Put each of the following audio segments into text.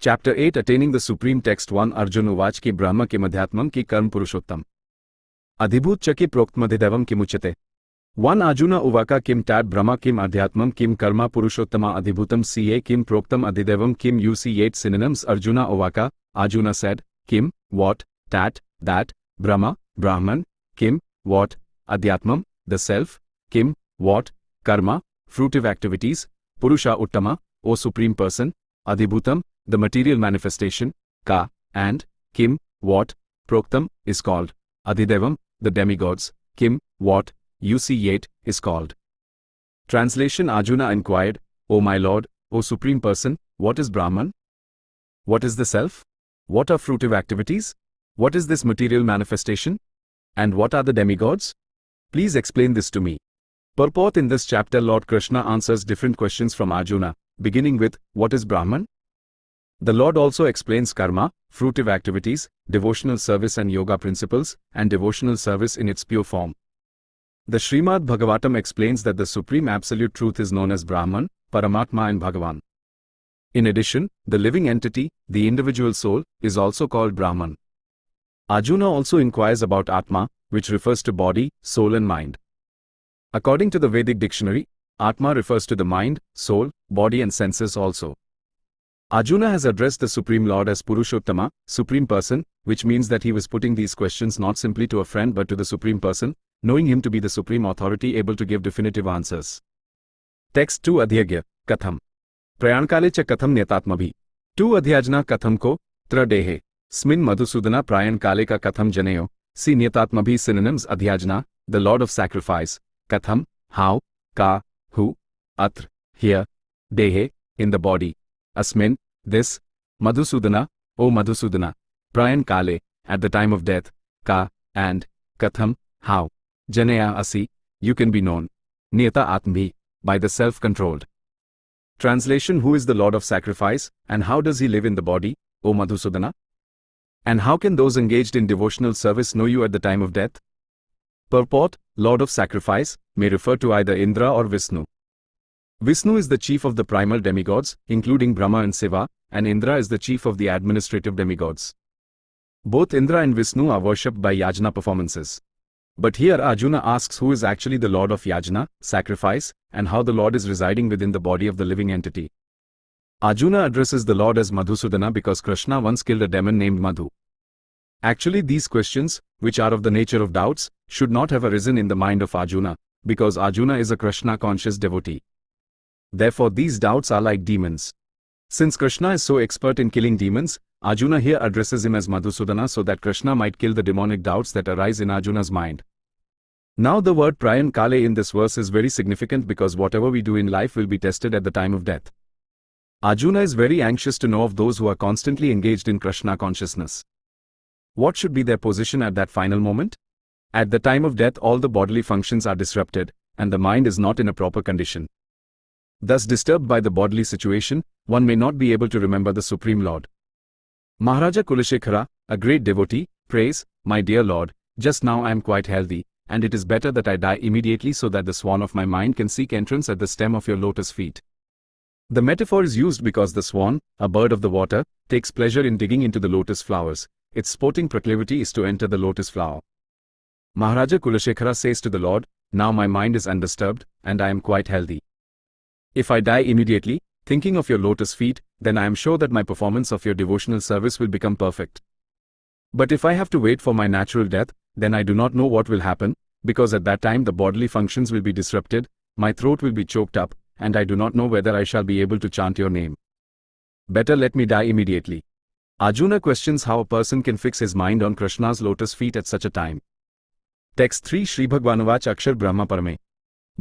Chapter 8 Attaining the Supreme Text 1 Arjun Uvach ki Brahma kim Adhyatmam ki Karm Purushottam Adhibhut chaki Proktmadhidevam kim Uchate 1 Arjuna Uvaka kim Tad Brahma kim Adhyatmam kim Karma Purushottama Adhibhutam ca kim Proktam Adhidevam kim UC8 Synonyms Arjuna Uvaka, Arjuna said, kim, what, tat, that, Brahma, Brahman, kim, what, Adhyatmam, the self, kim, what, karma, fruitive activities, Purusha Uttama, O Supreme Person, Adhibhutam, the material manifestation, ka, and, kim, what, proktam, is called, Adhidevam, the demigods, kim, what, UC8, is called. Translation Arjuna inquired, O my Lord, O Supreme Person, what is Brahman? What is the self? What are fruitive activities? What is this material manifestation? And what are the demigods? Please explain this to me. Purport in this chapter Lord Krishna answers different questions from Arjuna, beginning with, what is Brahman? The Lord also explains karma, fruitive activities, devotional service and yoga principles, and devotional service in its pure form. The Srimad Bhagavatam explains that the Supreme Absolute Truth is known as Brahman, Paramatma and Bhagavan. In addition, the living entity, the individual soul, is also called Brahman. Arjuna also inquires about Atma, which refers to body, soul and mind. According to the Vedic dictionary, Atma refers to the mind, soul, body and senses also. Arjuna has addressed the Supreme Lord as Purushottama, Supreme Person, which means that he was putting these questions not simply to a friend but to the Supreme Person, knowing him to be the Supreme Authority able to give definitive answers. Text 2 Adhyaya, Katham. Prayankale cha katham netatmabhi. 2 Adhyajna katham ko, tra dehe. Smin Madhusudana Prayankale ka katham janeyo. See netatmabhi synonyms Adhyajna, the Lord of Sacrifice, Katham, how, ka, who, atra, here, dehe, in the body. Asmin, this, Madhusudana, O Madhusudana, Prayankale, at the time of death, ka, and, katham, how, janaya asi, you can be known, niyata atmabhi, by the self-controlled. Translation Who is the Lord of Sacrifice, and how does he live in the body, O Madhusudana? And how can those engaged in devotional service know you at the time of death? Purport, Lord of Sacrifice, may refer to either Indra or Vishnu. Vishnu is the chief of the primal demigods, including Brahma and Shiva, and Indra is the chief of the administrative demigods. Both Indra and Vishnu are worshipped by yajna performances. But here Arjuna asks who is actually the Lord of yajna, sacrifice, and how the Lord is residing within the body of the living entity. Arjuna addresses the Lord as Madhusudana because Krishna once killed a demon named Madhu. Actually these questions, which are of the nature of doubts, should not have arisen in the mind of Arjuna, because Arjuna is a Krishna-conscious devotee. Therefore these doubts are like demons. Since Krishna is so expert in killing demons, Arjuna here addresses him as Madhusudana so that Krishna might kill the demonic doubts that arise in Arjuna's mind. Now the word Prayankale in this verse is very significant because whatever we do in life will be tested at the time of death. Arjuna is very anxious to know of those who are constantly engaged in Krishna consciousness. What should be their position at that final moment? At the time of death all the bodily functions are disrupted, and the mind is not in a proper condition. Thus disturbed by the bodily situation, one may not be able to remember the Supreme Lord. Maharaja Kulashekara, a great devotee, prays, My dear Lord, just now I am quite healthy, and it is better that I die immediately so that the swan of my mind can seek entrance at the stem of your lotus feet. The metaphor is used because the swan, a bird of the water, takes pleasure in digging into the lotus flowers. Its sporting proclivity is to enter the lotus flower. Maharaja Kulashekara says to the Lord, Now my mind is undisturbed, and I am quite healthy. If I die immediately, thinking of your lotus feet, then I am sure that my performance of your devotional service will become perfect. But if I have to wait for my natural death, then I do not know what will happen, because at that time the bodily functions will be disrupted, my throat will be choked up, and I do not know whether I shall be able to chant your name. Better let me die immediately. Arjuna questions how a person can fix his mind on Krishna's lotus feet at such a time. Text 3 Shri Bhagwanuvach Akshar Brahma Parame.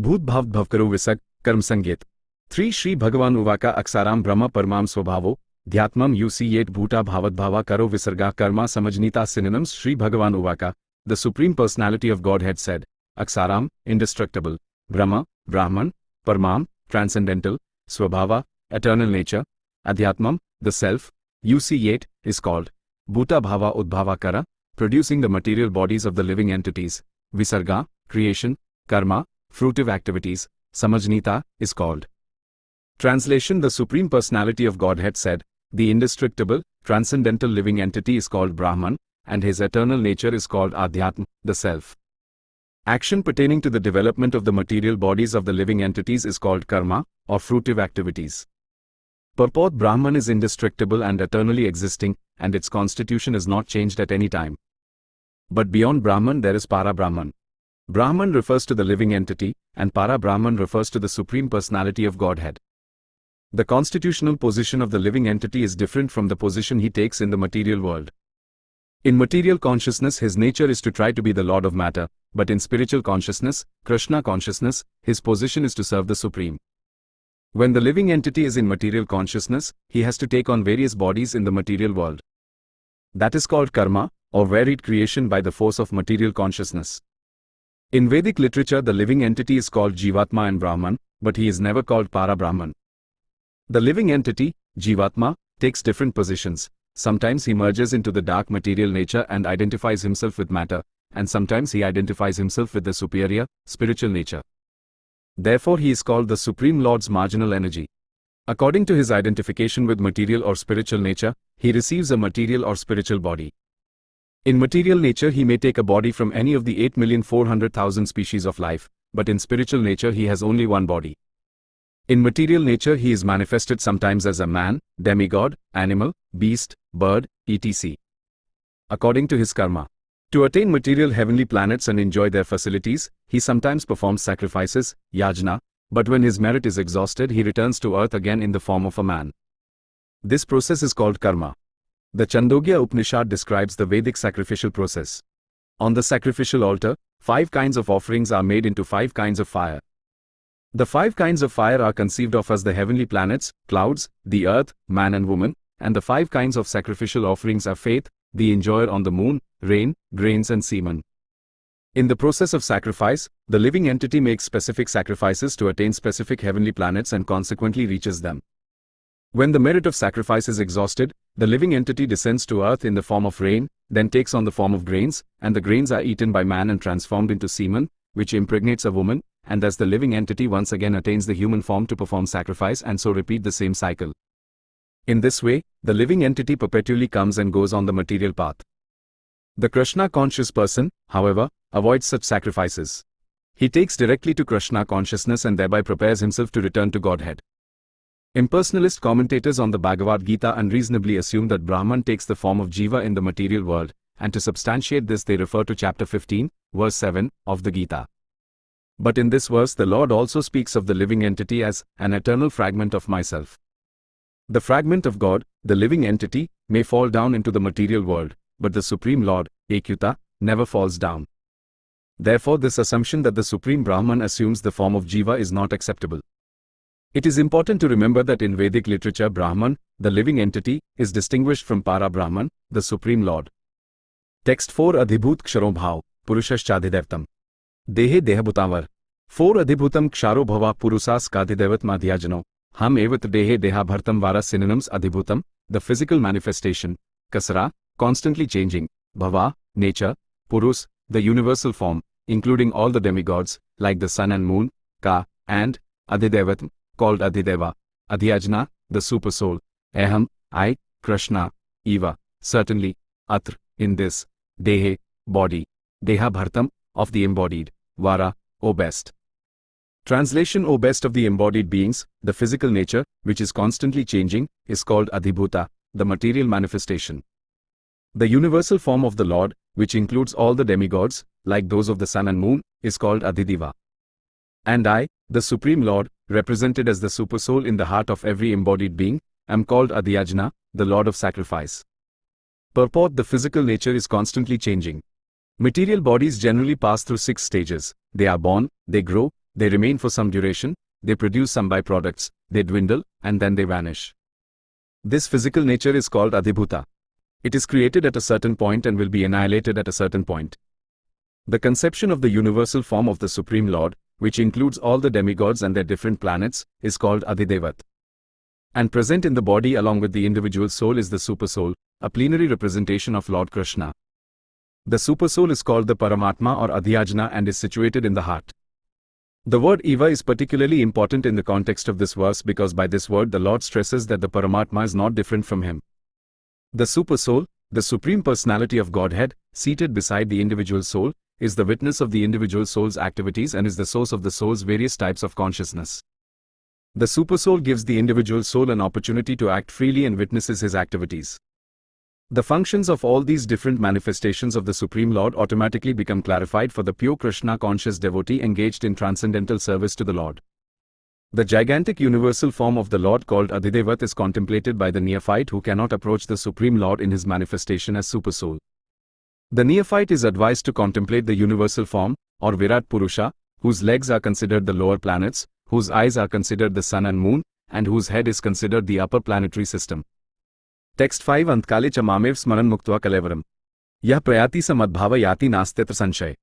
Bhut Bhav Bhavkaru Visag, Karm Sanget. 3 Shri Bhagavan Uvaka Aksaram Brahma Parmam Swabhavo, Dhyatmam UC8 Bhuta Bhavadbhava Karo Visarga Karma Samajnita Synonyms Shri Bhagavan Uvaka, the Supreme Personality of Godhead said, Aksaram, indestructible, Brahma, Brahman, Parmam, transcendental, Swabhava, eternal nature, Adhyatmam, the self, UC8, is called, Bhuta Bhava Udbhava Kara, producing the material bodies of the living entities, Visarga, creation, Karma, fruitive activities, Samajnita, is called. Translation The Supreme Personality of Godhead said, The indestructible, transcendental living entity is called Brahman, and his eternal nature is called Adhyatma, the self. Action pertaining to the development of the material bodies of the living entities is called karma, or fruitive activities. Purport: Brahman is indestructible and eternally existing, and its constitution is not changed at any time. But beyond Brahman there is Para-Brahman. Brahman refers to the living entity, and Para-Brahman refers to the Supreme Personality of Godhead. The constitutional position of the living entity is different from the position he takes in the material world. In material consciousness his nature is to try to be the Lord of matter, but in spiritual consciousness, Krishna consciousness, his position is to serve the Supreme. When the living entity is in material consciousness, he has to take on various bodies in the material world. That is called karma, or varied creation by the force of material consciousness. In Vedic literature the living entity is called Jivatma and Brahman, but he is never called Para-Brahman. The living entity, Jivatma, takes different positions. Sometimes he merges into the dark material nature and identifies himself with matter, and sometimes he identifies himself with the superior, spiritual nature. Therefore he is called the Supreme Lord's marginal energy. According to his identification with material or spiritual nature, he receives a material or spiritual body. In material nature he may take a body from any of the 8,400,000 species of life, but in spiritual nature he has only one body. In material nature he is manifested sometimes as a man, demigod, animal, beast, bird, etc. According to his karma. To attain material heavenly planets and enjoy their facilities, he sometimes performs sacrifices, yajna, but when his merit is exhausted he returns to earth again in the form of a man. This process is called karma. The Chandogya Upanishad describes the Vedic sacrificial process. On the sacrificial altar, 5 kinds of offerings are made into 5 kinds of fire. The 5 kinds of fire are conceived of as the heavenly planets, clouds, the earth, man and woman, and the 5 kinds of sacrificial offerings are faith, the enjoyer on the moon, rain, grains and semen. In the process of sacrifice, the living entity makes specific sacrifices to attain specific heavenly planets and consequently reaches them. When the merit of sacrifice is exhausted, the living entity descends to earth in the form of rain, then takes on the form of grains, and the grains are eaten by man and transformed into semen, which impregnates a woman, and thus the living entity once again attains the human form to perform sacrifice and so repeat the same cycle. In this way, the living entity perpetually comes and goes on the material path. The Krishna-conscious person, however, avoids such sacrifices. He takes directly to Krishna consciousness and thereby prepares himself to return to Godhead. Impersonalist commentators on the Bhagavad Gita unreasonably assume that Brahman takes the form of Jiva in the material world, and to substantiate this they refer to chapter 15, verse 7, of the Gita. But in this verse the Lord also speaks of the living entity as an eternal fragment of myself. The fragment of God, the living entity, may fall down into the material world, but the Supreme Lord, Akyuta, never falls down. Therefore this assumption that the Supreme Brahman assumes the form of Jiva is not acceptable. It is important to remember that in Vedic literature Brahman, the living entity, is distinguished from Para-Brahman, the Supreme Lord. Text 4 Adhibhut Ksharobhav, Purushashchadhidevtam. Dehe Dehabhutavar. 4 Adhibhutam Ksharobhava Purusas Kadhidevatma Adhyajano. Ham evat Dehe Dehabhartam Vara synonyms Adhibhutam, the physical manifestation, Kasara, constantly changing, Bhava, nature, Purus, the universal form, including all the demigods, like the sun and moon, Ka, and Adhidevatm, called Adhideva, Adhyajna, the supersoul, Aham, I, Krishna, Eva, certainly, Atra, in this, Dehe, body, Deha Bhartam, of the embodied, Vara, O best. Translation: O best of the embodied beings, the physical nature, which is constantly changing, is called Adhibhuta, the material manifestation. The universal form of the Lord, which includes all the demigods, like those of the sun and moon, is called Adhideva. And I, the Supreme Lord, represented as the supersoul in the heart of every embodied being, am called Adhyajna, the Lord of sacrifice. Purport: the physical nature is constantly changing. Material bodies generally pass through 6 stages. They are born, they grow, they remain for some duration, they produce some byproducts, they dwindle, and then they vanish. This physical nature is called Adhibhuta. It is created at a certain point and will be annihilated at a certain point. The conception of the universal form of the Supreme Lord, which includes all the demigods and their different planets, is called Adhidevat. And present in the body along with the individual soul is the Supersoul, a plenary representation of Lord Krishna. The Supersoul is called the Paramatma or Adhyajna and is situated in the heart. The word eva is particularly important in the context of this verse because by this word the Lord stresses that the Paramatma is not different from him. The Supersoul, the Supreme Personality of Godhead, seated beside the individual soul, is the witness of the individual soul's activities and is the source of the soul's various types of consciousness. The Supersoul gives the individual soul an opportunity to act freely and witnesses his activities. The functions of all these different manifestations of the Supreme Lord automatically become clarified for the pure Krishna-conscious devotee engaged in transcendental service to the Lord. The gigantic universal form of the Lord called Adhyaya is contemplated by the neophyte who cannot approach the Supreme Lord in his manifestation as Supersoul. The neophyte is advised to contemplate the universal form, or Virat Purusha, whose legs are considered the lower planets, whose eyes are considered the sun and moon, and whose head is considered the upper planetary system. Text 5 Antkale cha mamev smaran muktva kalevaram. Yah prayati sa madbhava yati nastyatra sanshay.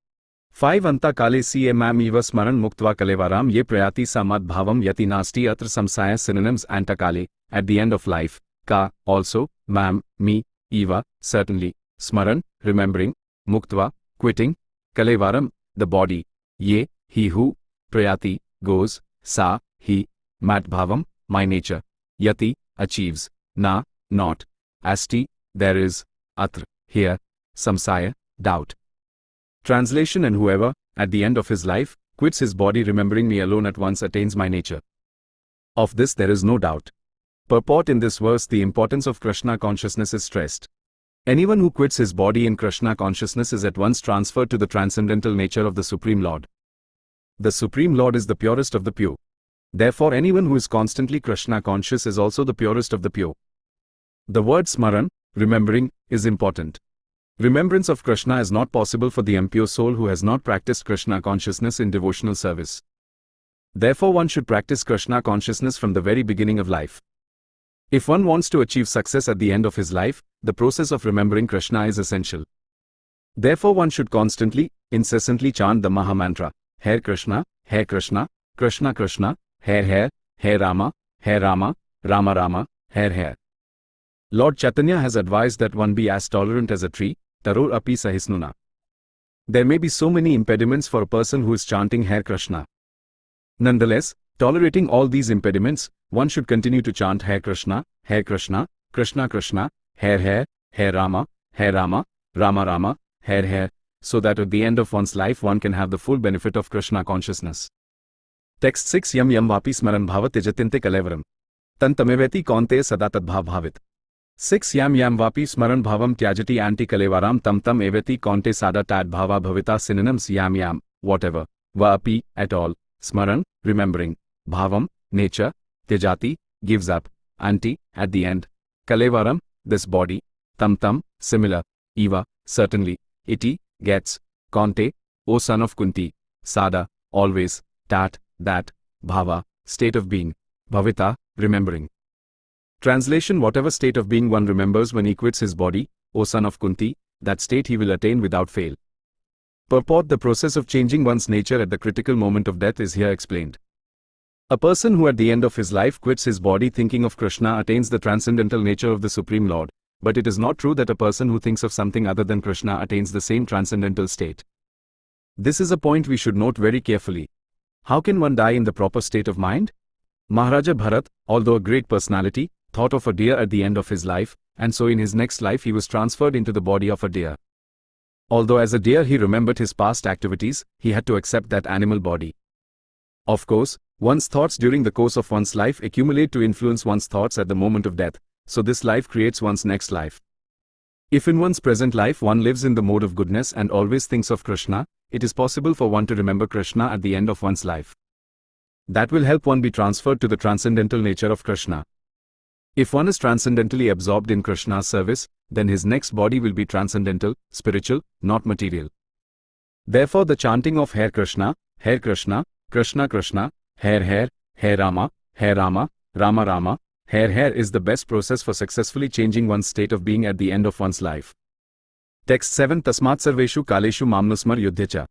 5 Anta kale ca mam eva smaran muktva kalevaram ye prayati sa madbhavam yati nasti atra samsaya synonyms antakale, at the end of life, ka, also, mam, me, eva, certainly, smaran, remembering, muktva, quitting, kalevaram, the body, ye, he who, prayati, goes, sa, he, madbhavam, my nature, yati, achieves, na, not, asti, there is, atra, here, samsaya, doubt. Translation And whoever, at the end of his life, quits his body remembering me alone at once attains my nature. Of this there is no doubt. Purport In this verse the importance of Krishna consciousness is stressed. Anyone who quits his body in Krishna consciousness is at once transferred to the transcendental nature of the Supreme Lord. The Supreme Lord is the purest of the pure. Therefore anyone who is constantly Krishna conscious is also the purest of the pure. The word smaran, remembering, is important. Remembrance of Krishna is not possible for the impure soul who has not practiced Krishna consciousness in devotional service. Therefore one should practice Krishna consciousness from the very beginning of life. If one wants to achieve success at the end of his life, the process of remembering Krishna is essential. Therefore one should constantly, incessantly chant the Maha Mantra, Hare Krishna, Krishna Krishna, Hare Rama, Rama Rama, Hare. Lord Chaitanya has advised that one be as tolerant as a tree, taror api sahisnuna. There may be so many impediments for a person who is chanting Hare Krishna. Nonetheless, tolerating all these impediments, one should continue to chant Hare Krishna, Krishna Krishna, Hare Rama, Rama Rama, Hare, so that at the end of one's life one can have the full benefit of Krishna consciousness. Text 6 Yam vapi smaran bhava tejatinte kalevaram. Tan tameveti kaunte sada tadbhav bhavit. 6 Yam vapi smaran bhavam tyajati anti kalevaram tam eveti kaunte sada tad bhava bhavita synonyms yam, whatever, vapi, at all, smaran, remembering, bhavam, nature, tyajati, gives up, anti, at the end, kalevaram, this body, tam, similar, eva, certainly, iti, gets, kaunte, O son of Kunti, sada, always, tat, that, bhava, state of being, bhavita, remembering. Translation Whatever state of being one remembers when he quits his body, O son of Kunti, that state he will attain without fail. Purport The process of changing one's nature at the critical moment of death is here explained. A person who at the end of his life quits his body thinking of Krishna attains the transcendental nature of the Supreme Lord, but it is not true that a person who thinks of something other than Krishna attains the same transcendental state. This is a point we should note very carefully. How can one die in the proper state of mind? Maharaja Bharat, although a great personality, thought of a deer at the end of his life, and so in his next life he was transferred into the body of a deer. Although as a deer he remembered his past activities, he had to accept that animal body. Of course, one's thoughts during the course of one's life accumulate to influence one's thoughts at the moment of death, so this life creates one's next life. If in one's present life one lives in the mode of goodness and always thinks of Krishna, it is possible for one to remember Krishna at the end of one's life. That will help one be transferred to the transcendental nature of Krishna. If one is transcendentally absorbed in Krishna's service, then his next body will be transcendental, spiritual, not material. Therefore the chanting of Hare Krishna, Krishna Krishna, Hare Rama, Rama Rama, Hare is the best process for successfully changing one's state of being at the end of one's life. Text 7 Tasmat sarveshu kaleshu mamnusmar yudhyacha.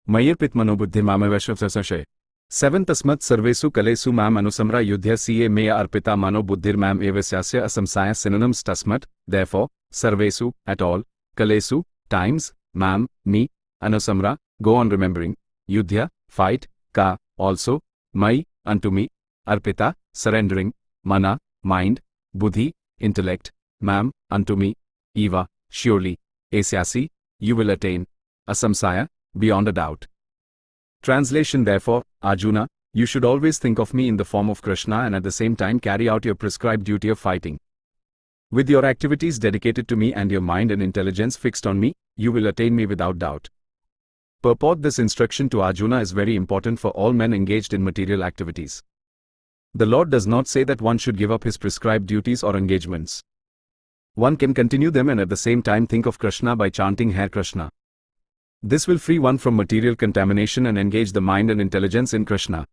Mayir pitmanobuddhi mamavashvasashay. 7 Tasmat sarvesu kalesu mam anusamra yudhya ca maya arpita mano buddhir mam evasyasya asamsaya synonyms tasmat, therefore, sarvesu, at all, kalesu, times, mam, me, anusamra, go on remembering, yudhya, fight, ka, Also, Mai, unto me, Arpita, surrendering, Mana, mind, Buddhi, intellect, Mam, unto me, Eva, surely, Asyasi, you will attain, Asamsaya, beyond a doubt. Translation Therefore, Arjuna, you should always think of me in the form of Krishna and at the same time carry out your prescribed duty of fighting. With your activities dedicated to me and your mind and intelligence fixed on me, you will attain me without doubt. Purport: this instruction to Arjuna is very important for all men engaged in material activities. The Lord does not say that one should give up his prescribed duties or engagements. One can continue them and at the same time think of Krishna by chanting Hare Krishna. This will free one from material contamination and engage the mind and intelligence in Krishna.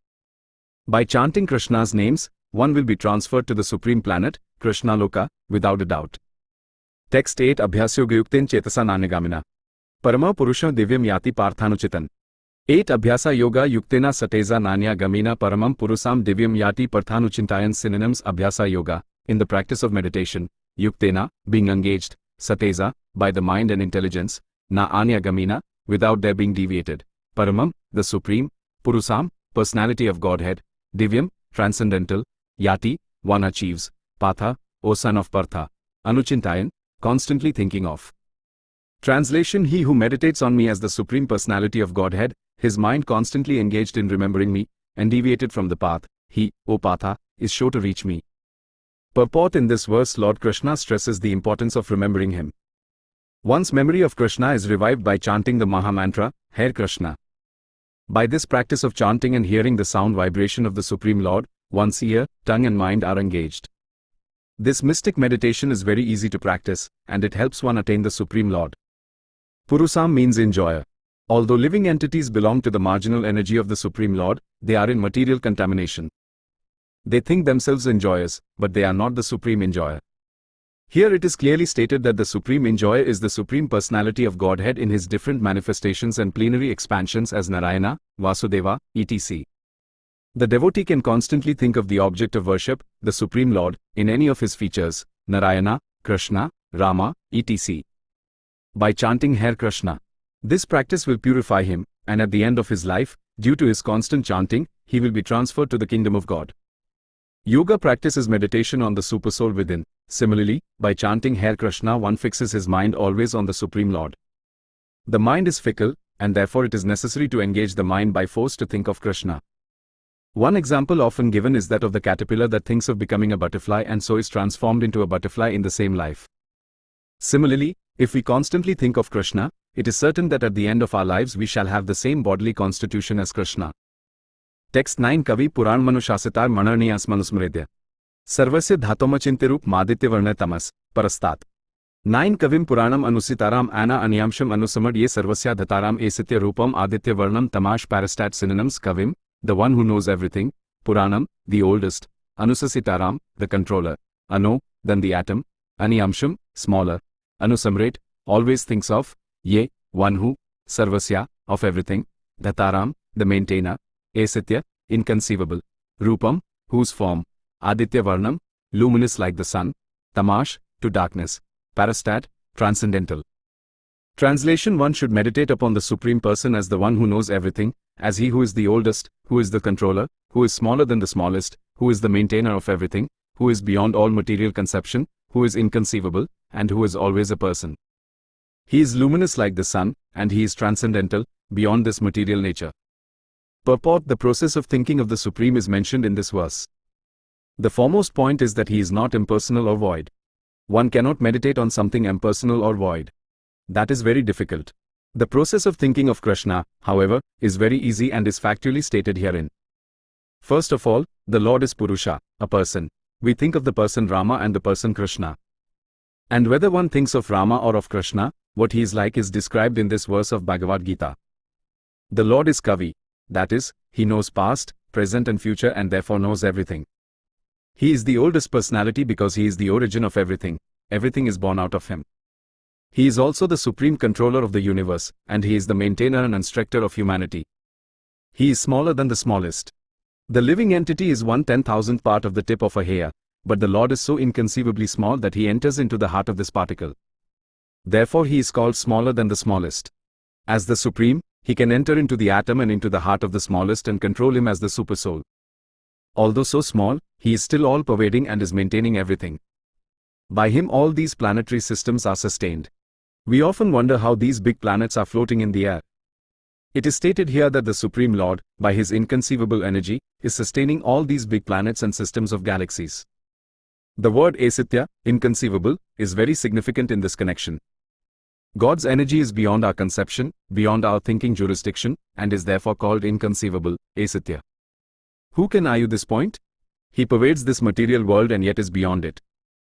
By chanting Krishna's names, one will be transferred to the supreme planet, Krishna Loka, without a doubt. Text 8 Abhyasyoga-yukten chetasa nanigamina. Parama Purusha Divyam Yati Parthanuchitan. 8 Abhyasa Yoga Yuktena Sateza Nanya Gamina Paramam Purusam Divyam Yati Parthanuchintayan. Synonyms: Abhyasa Yoga, in the practice of meditation, Yuktena, being engaged, Sateza, by the mind and intelligence, Na Anya Gamina, without their being deviated, Paramam, the supreme, Purusam, personality of Godhead, Divyam, transcendental, Yati, one achieves, Patha, O son of Partha, Anuchintayan, constantly thinking of. Translation: he who meditates on me as the supreme personality of Godhead, his mind constantly engaged in remembering me, and deviated from the path, he, O Patha, is sure to reach me. Purport: in this verse Lord Krishna stresses the importance of remembering him. One's memory of Krishna is revived by chanting the Mahamantra, Hare Krishna. By this practice of chanting and hearing the sound vibration of the Supreme Lord, one's ear, tongue and mind are engaged. This mystic meditation is very easy to practice, and it helps one attain the Supreme Lord. Purusam means enjoyer. Although living entities belong to the marginal energy of the Supreme Lord, they are in material contamination. They think themselves enjoyers, but they are not the Supreme Enjoyer. Here it is clearly stated that the Supreme Enjoyer is the Supreme Personality of Godhead in his different manifestations and plenary expansions as Narayana, Vasudeva, etc. The devotee can constantly think of the object of worship, the Supreme Lord, in any of his features, Narayana, Krishna, Rama, etc. By chanting Hare Krishna. This practice will purify him, and at the end of his life, due to his constant chanting, he will be transferred to the kingdom of God. Yoga practice is meditation on the Supersoul within. Similarly, by chanting Hare Krishna one fixes his mind always on the Supreme Lord. The mind is fickle, and therefore it is necessary to engage the mind by force to think of Krishna. One example often given is that of the caterpillar that thinks of becoming a butterfly and so is transformed into a butterfly in the same life. Similarly, if we constantly think of Krishna, it is certain that at the end of our lives we shall have the same bodily constitution as Krishna. Text 9 Kavi Puran Manushasitar Manarniyas Manusmridya. Sarvasya Dhatomachintirup Maditya Varna Tamas, Parastat. 9 Kavim Puranam Anusitaram Anna Anyamsham Anusamad Ye Sarvasya Dhataram Asitya Rupam Aditya Varnam Tamash. Parastat. Synonyms: Kavim, the one who knows everything, Puranam, the oldest, Anusasitaram, the controller, Ano, then the atom, Anyamsham, smaller, Anusamret, always thinks of, Ye, one who, Sarvasya, of everything, Dhataram, the maintainer, Asitya, inconceivable, Rupam, whose form, Aditya Varnam, luminous like the sun, Tamash, to darkness, Parastat, transcendental. Translation: one should meditate upon the Supreme Person as the one who knows everything, as he who is the oldest, who is the controller, who is smaller than the smallest, who is the maintainer of everything, who is beyond all material conception, who is inconceivable, and who is always a person. He is luminous like the sun, and he is transcendental, beyond this material nature. Purport: the process of thinking of the Supreme is mentioned in this verse. The foremost point is that he is not impersonal or void. One cannot meditate on something impersonal or void. That is very difficult. The process of thinking of Krishna, however, is very easy and is factually stated herein. First of all, the Lord is Purusha, a person. We think of the person Rama and the person Krishna. And whether one thinks of Rama or of Krishna, what he is like is described in this verse of Bhagavad Gita. The Lord is Kavi, that is, he knows past, present and future and therefore knows everything. He is the oldest personality because he is the origin of everything. Everything is born out of him. He is also the supreme controller of the universe, and he is the maintainer and instructor of humanity. He is smaller than the smallest. The living entity is 1/10,000th part of the tip of a hair, but the Lord is so inconceivably small that he enters into the heart of this particle. Therefore he is called smaller than the smallest. As the Supreme, He can enter into the atom and into the heart of the smallest and control him as the supersoul. Although so small, he is still all-pervading and is maintaining everything. By him all these planetary systems are sustained. We often wonder how these big planets are floating in the air. It is stated here that the Supreme Lord, by his inconceivable energy, is sustaining all these big planets and systems of galaxies. The word asitya, inconceivable, is very significant in this connection. God's energy is beyond our conception, beyond our thinking jurisdiction, and is therefore called inconceivable, asitya. Who can argue this point? He pervades this material world and yet is beyond it.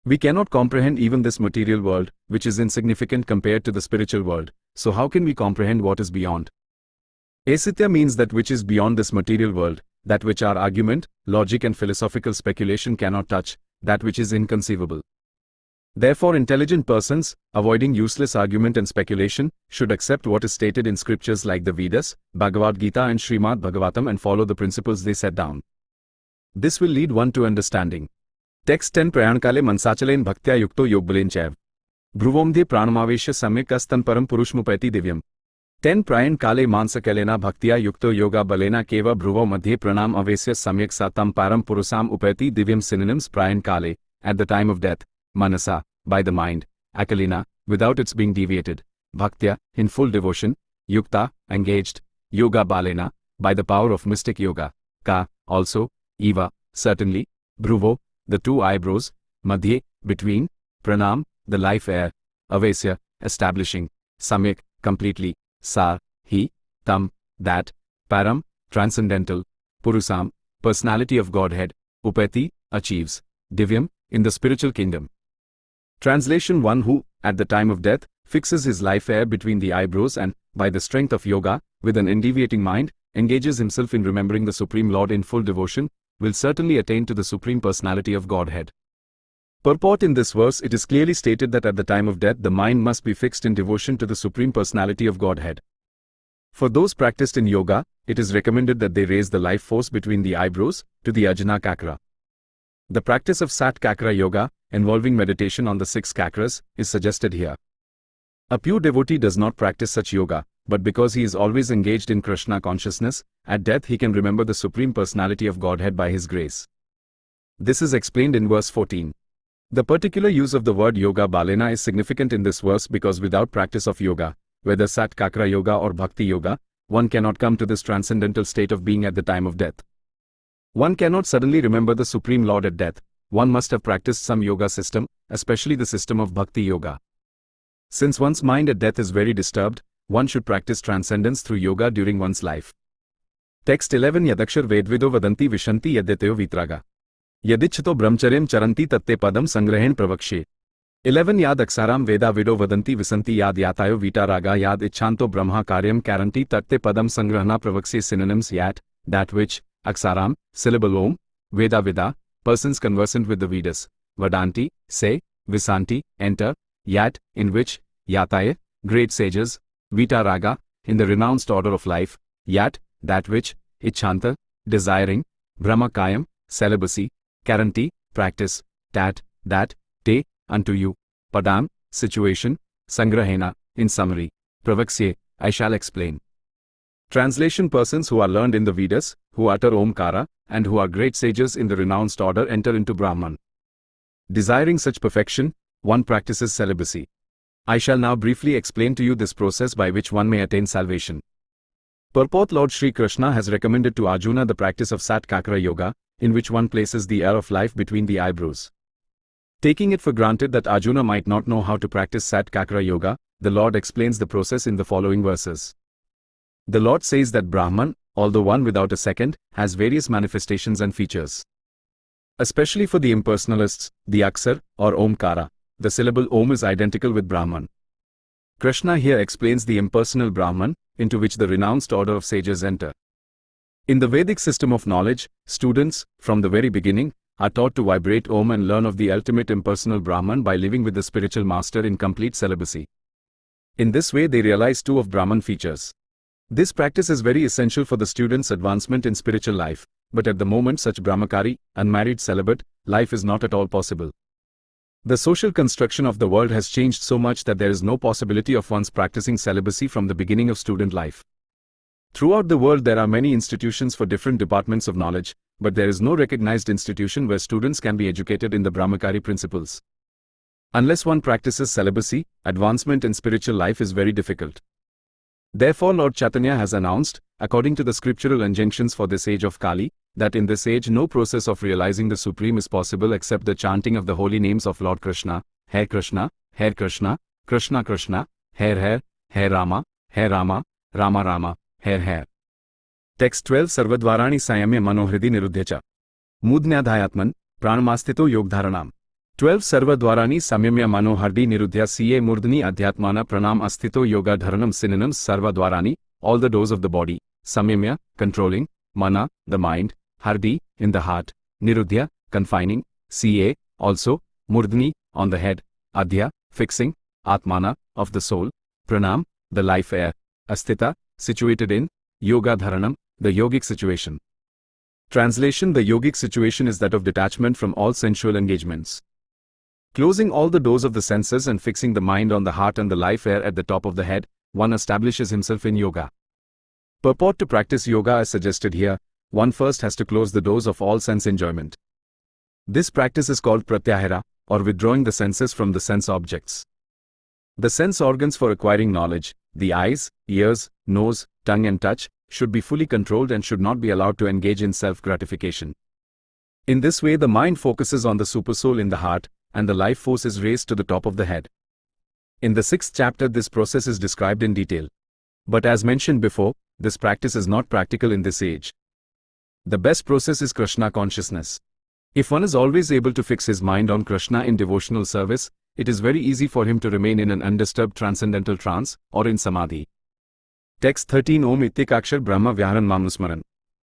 We cannot comprehend even this material world, which is insignificant compared to the spiritual world, so how can we comprehend what is beyond? Asitya means that which is beyond this material world, that which our argument, logic and philosophical speculation cannot touch, that which is inconceivable. Therefore intelligent persons, avoiding useless argument and speculation, should accept what is stated in scriptures like the Vedas, Bhagavad Gita and Srimad Bhagavatam and follow the principles they set down. This will lead one to understanding. Text 10 Prayankale Mansachalein Bhaktya Yukto Yogbalen Chaiv. Bhruvomdhe Pranamavesha Samyak Astan Param Purushmupati Divyam. 10 Prayankale Mansakalena Bhaktya Yukto Yoga Balena Keva Bhruvo Madhye Pranam Avesya Samyak Satam Param Purusam Upati Divyam. Synonyms: Prayankale, at the time of death; Manasa, by the mind; Akalena, without its being deviated; Bhaktya, in full devotion; Yukta, engaged; Yoga Balena, by the power of mystic yoga; Ka, also; Eva, certainly; Bhruvo, the two eyebrows; Madhye, between; Pranam, the life air; Avesya, establishing; Samyak, completely; Sa, he; Tam, that; Param, transcendental; Purusam, personality of Godhead; Upati, achieves; Divyam, in the spiritual kingdom. Translation: one who, at the time of death, fixes his life air between the eyebrows and, by the strength of yoga, with an undeviating mind, engages himself in remembering the Supreme Lord in full devotion, will certainly attain to the Supreme Personality of Godhead. Purport: in this verse it is clearly stated that at the time of death the mind must be fixed in devotion to the Supreme Personality of Godhead. For those practiced in yoga, it is recommended that they raise the life force between the eyebrows, to the Ajna Kakra. The practice of Sat Kakra Yoga, involving meditation on the 6 Kakras, is suggested here. A pure devotee does not practice such yoga, but because he is always engaged in Krishna consciousness, at death he can remember the Supreme Personality of Godhead by his grace. This is explained in verse 14. The particular use of the word Yoga Balena is significant in this verse because without practice of yoga, whether Sat Kakra Yoga or Bhakti Yoga, one cannot come to this transcendental state of being at the time of death. One cannot suddenly remember the Supreme Lord at death. One must have practiced some yoga system, especially the system of Bhakti Yoga. Since one's mind at death is very disturbed, one should practice transcendence through yoga during one's life. Text 11 Yadakshar Vedvido Vadanti Vishanti Yadyateo Vitraga. Yadichto Brahmacharyam Charanti Tatte Padam Sangrahen Pravakshe. 11 Yad Aksaram Veda Vido Vadanti Visanti Yad Yatayo Vitaraga Yad Ichanto Brahma Karyam Karanti Tatte Padam Sangrahana Pravakshe. Synonyms: Yat, that which; Aksaram, syllable Om; Veda Vida, persons conversant with the Vedas; Vadanti, say; Visanti, enter; Yat, in which; Yataye, great sages; Vitaraga, in the renounced order of life; Yat, that which; Ichhanta, desiring; Brahmakayam, celibacy; Karanti, practice; Tat, that; Te, unto you; Padam, situation; Sangrahena, in summary; Pravaksye, I shall explain. Translation: persons who are learned in the Vedas, who utter Omkara, and who are great sages in the renounced order enter into Brahman. Desiring such perfection, one practices celibacy. I shall now briefly explain to you this process by which one may attain salvation. Purport: Lord Sri Krishna has recommended to Arjuna the practice of Sat Kakra Yoga, in which one places the air of life between the eyebrows. Taking it for granted that Arjuna might not know how to practice Sat Kakra Yoga, the Lord explains the process in the following verses. The Lord says that Brahman, although one without a second, has various manifestations and features. Especially for the impersonalists, the Aksar, or Omkara, the syllable Om is identical with Brahman. Krishna here explains the impersonal Brahman, into which the renounced order of sages enter. In the Vedic system of knowledge, students, from the very beginning, are taught to vibrate Om and learn of the ultimate impersonal Brahman by living with the spiritual master in complete celibacy. In this way they realize 2 of Brahman features. This practice is very essential for the student's advancement in spiritual life, but at the moment such Brahmachari, unmarried celibate, life is not at all possible. The social construction of the world has changed so much that there is no possibility of one's practicing celibacy from the beginning of student life. Throughout the world there are many institutions for different departments of knowledge, but there is no recognized institution where students can be educated in the Brahmachari principles. Unless one practices celibacy, advancement in spiritual life is very difficult. Therefore Lord Chaitanya has announced, according to the scriptural injunctions for this age of Kali, that in this age no process of realizing the Supreme is possible except the chanting of the holy names of Lord Krishna, Hare Krishna, Hare Krishna, Krishna Krishna, Hare Hare, Hare Rama, Rama Rama, Hare Hare. Text 12 Sarvadvarani Sayamya Manohridi Niruddhyacha. Mudnyadhyayatman, Pranamastito Yogdharanam. 12 Sarvadvarani Samyamya Manohardi Niruddhya Ca Murdhani Adhyatmana Pranam Astito Yoga Dharanam synonyms Sarvadvarani, all the doors of the body, Samyamya, controlling, Mana, the mind, Hardi, in the heart, Niruddhya, confining, Ca, also, Murdhani, on the head, Adhya, fixing, Atmana, of the soul, Pranam, the life air, Asthita, situated in, Yoga Dharanam, the yogic situation. Translation: the yogic situation is that of detachment from all sensual engagements. Closing all the doors of the senses and fixing the mind on the heart and the life air at the top of the head, one establishes himself in yoga. Purport: to practice yoga as suggested here, one first has to close the doors of all sense enjoyment. This practice is called pratyahara, or withdrawing the senses from the sense objects. The sense organs for acquiring knowledge, the eyes, ears, nose, tongue and touch, should be fully controlled and should not be allowed to engage in self-gratification. In this way the mind focuses on the supersoul in the heart, and the life force is raised to the top of the head. In the 6th chapter this process is described in detail. But as mentioned before, this practice is not practical in this age. The best process is Krishna consciousness. If one is always able to fix his mind on Krishna in devotional service, it is very easy for him to remain in an undisturbed transcendental trance, or in samadhi. Text 13 Om Ityakakshar Brahma Vyaharan Mamnusmaran.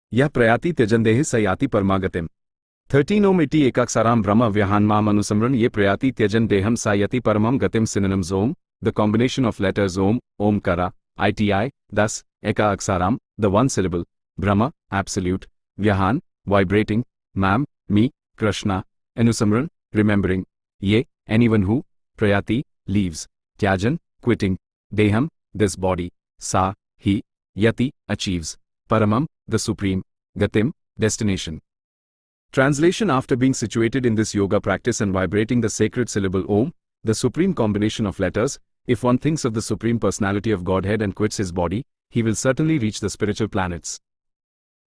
Yah prayati tyajandehi sayati parmagatim. 13 Om Iti Ekaksaram Brahma Vyahan Manusamran Ye prayati tyajan deham sayati paramam gatim synonyms Om, the combination of letters Om, Omkara, Iti, thus, Eka Aksaram, the one syllable, Brahma, absolute, Vyahan, vibrating, Mam, me, Krishna, Anusamran, remembering, Ye, anyone who, Prayati, leaves, Tyajan, quitting, Deham, this body, Sa, he, Yati, achieves, Paramam, the supreme, Gatim, destination. Translation: after being situated in this yoga practice and vibrating the sacred syllable Om, the supreme combination of letters, if one thinks of the Supreme Personality of Godhead and quits his body, he will certainly reach the spiritual planets.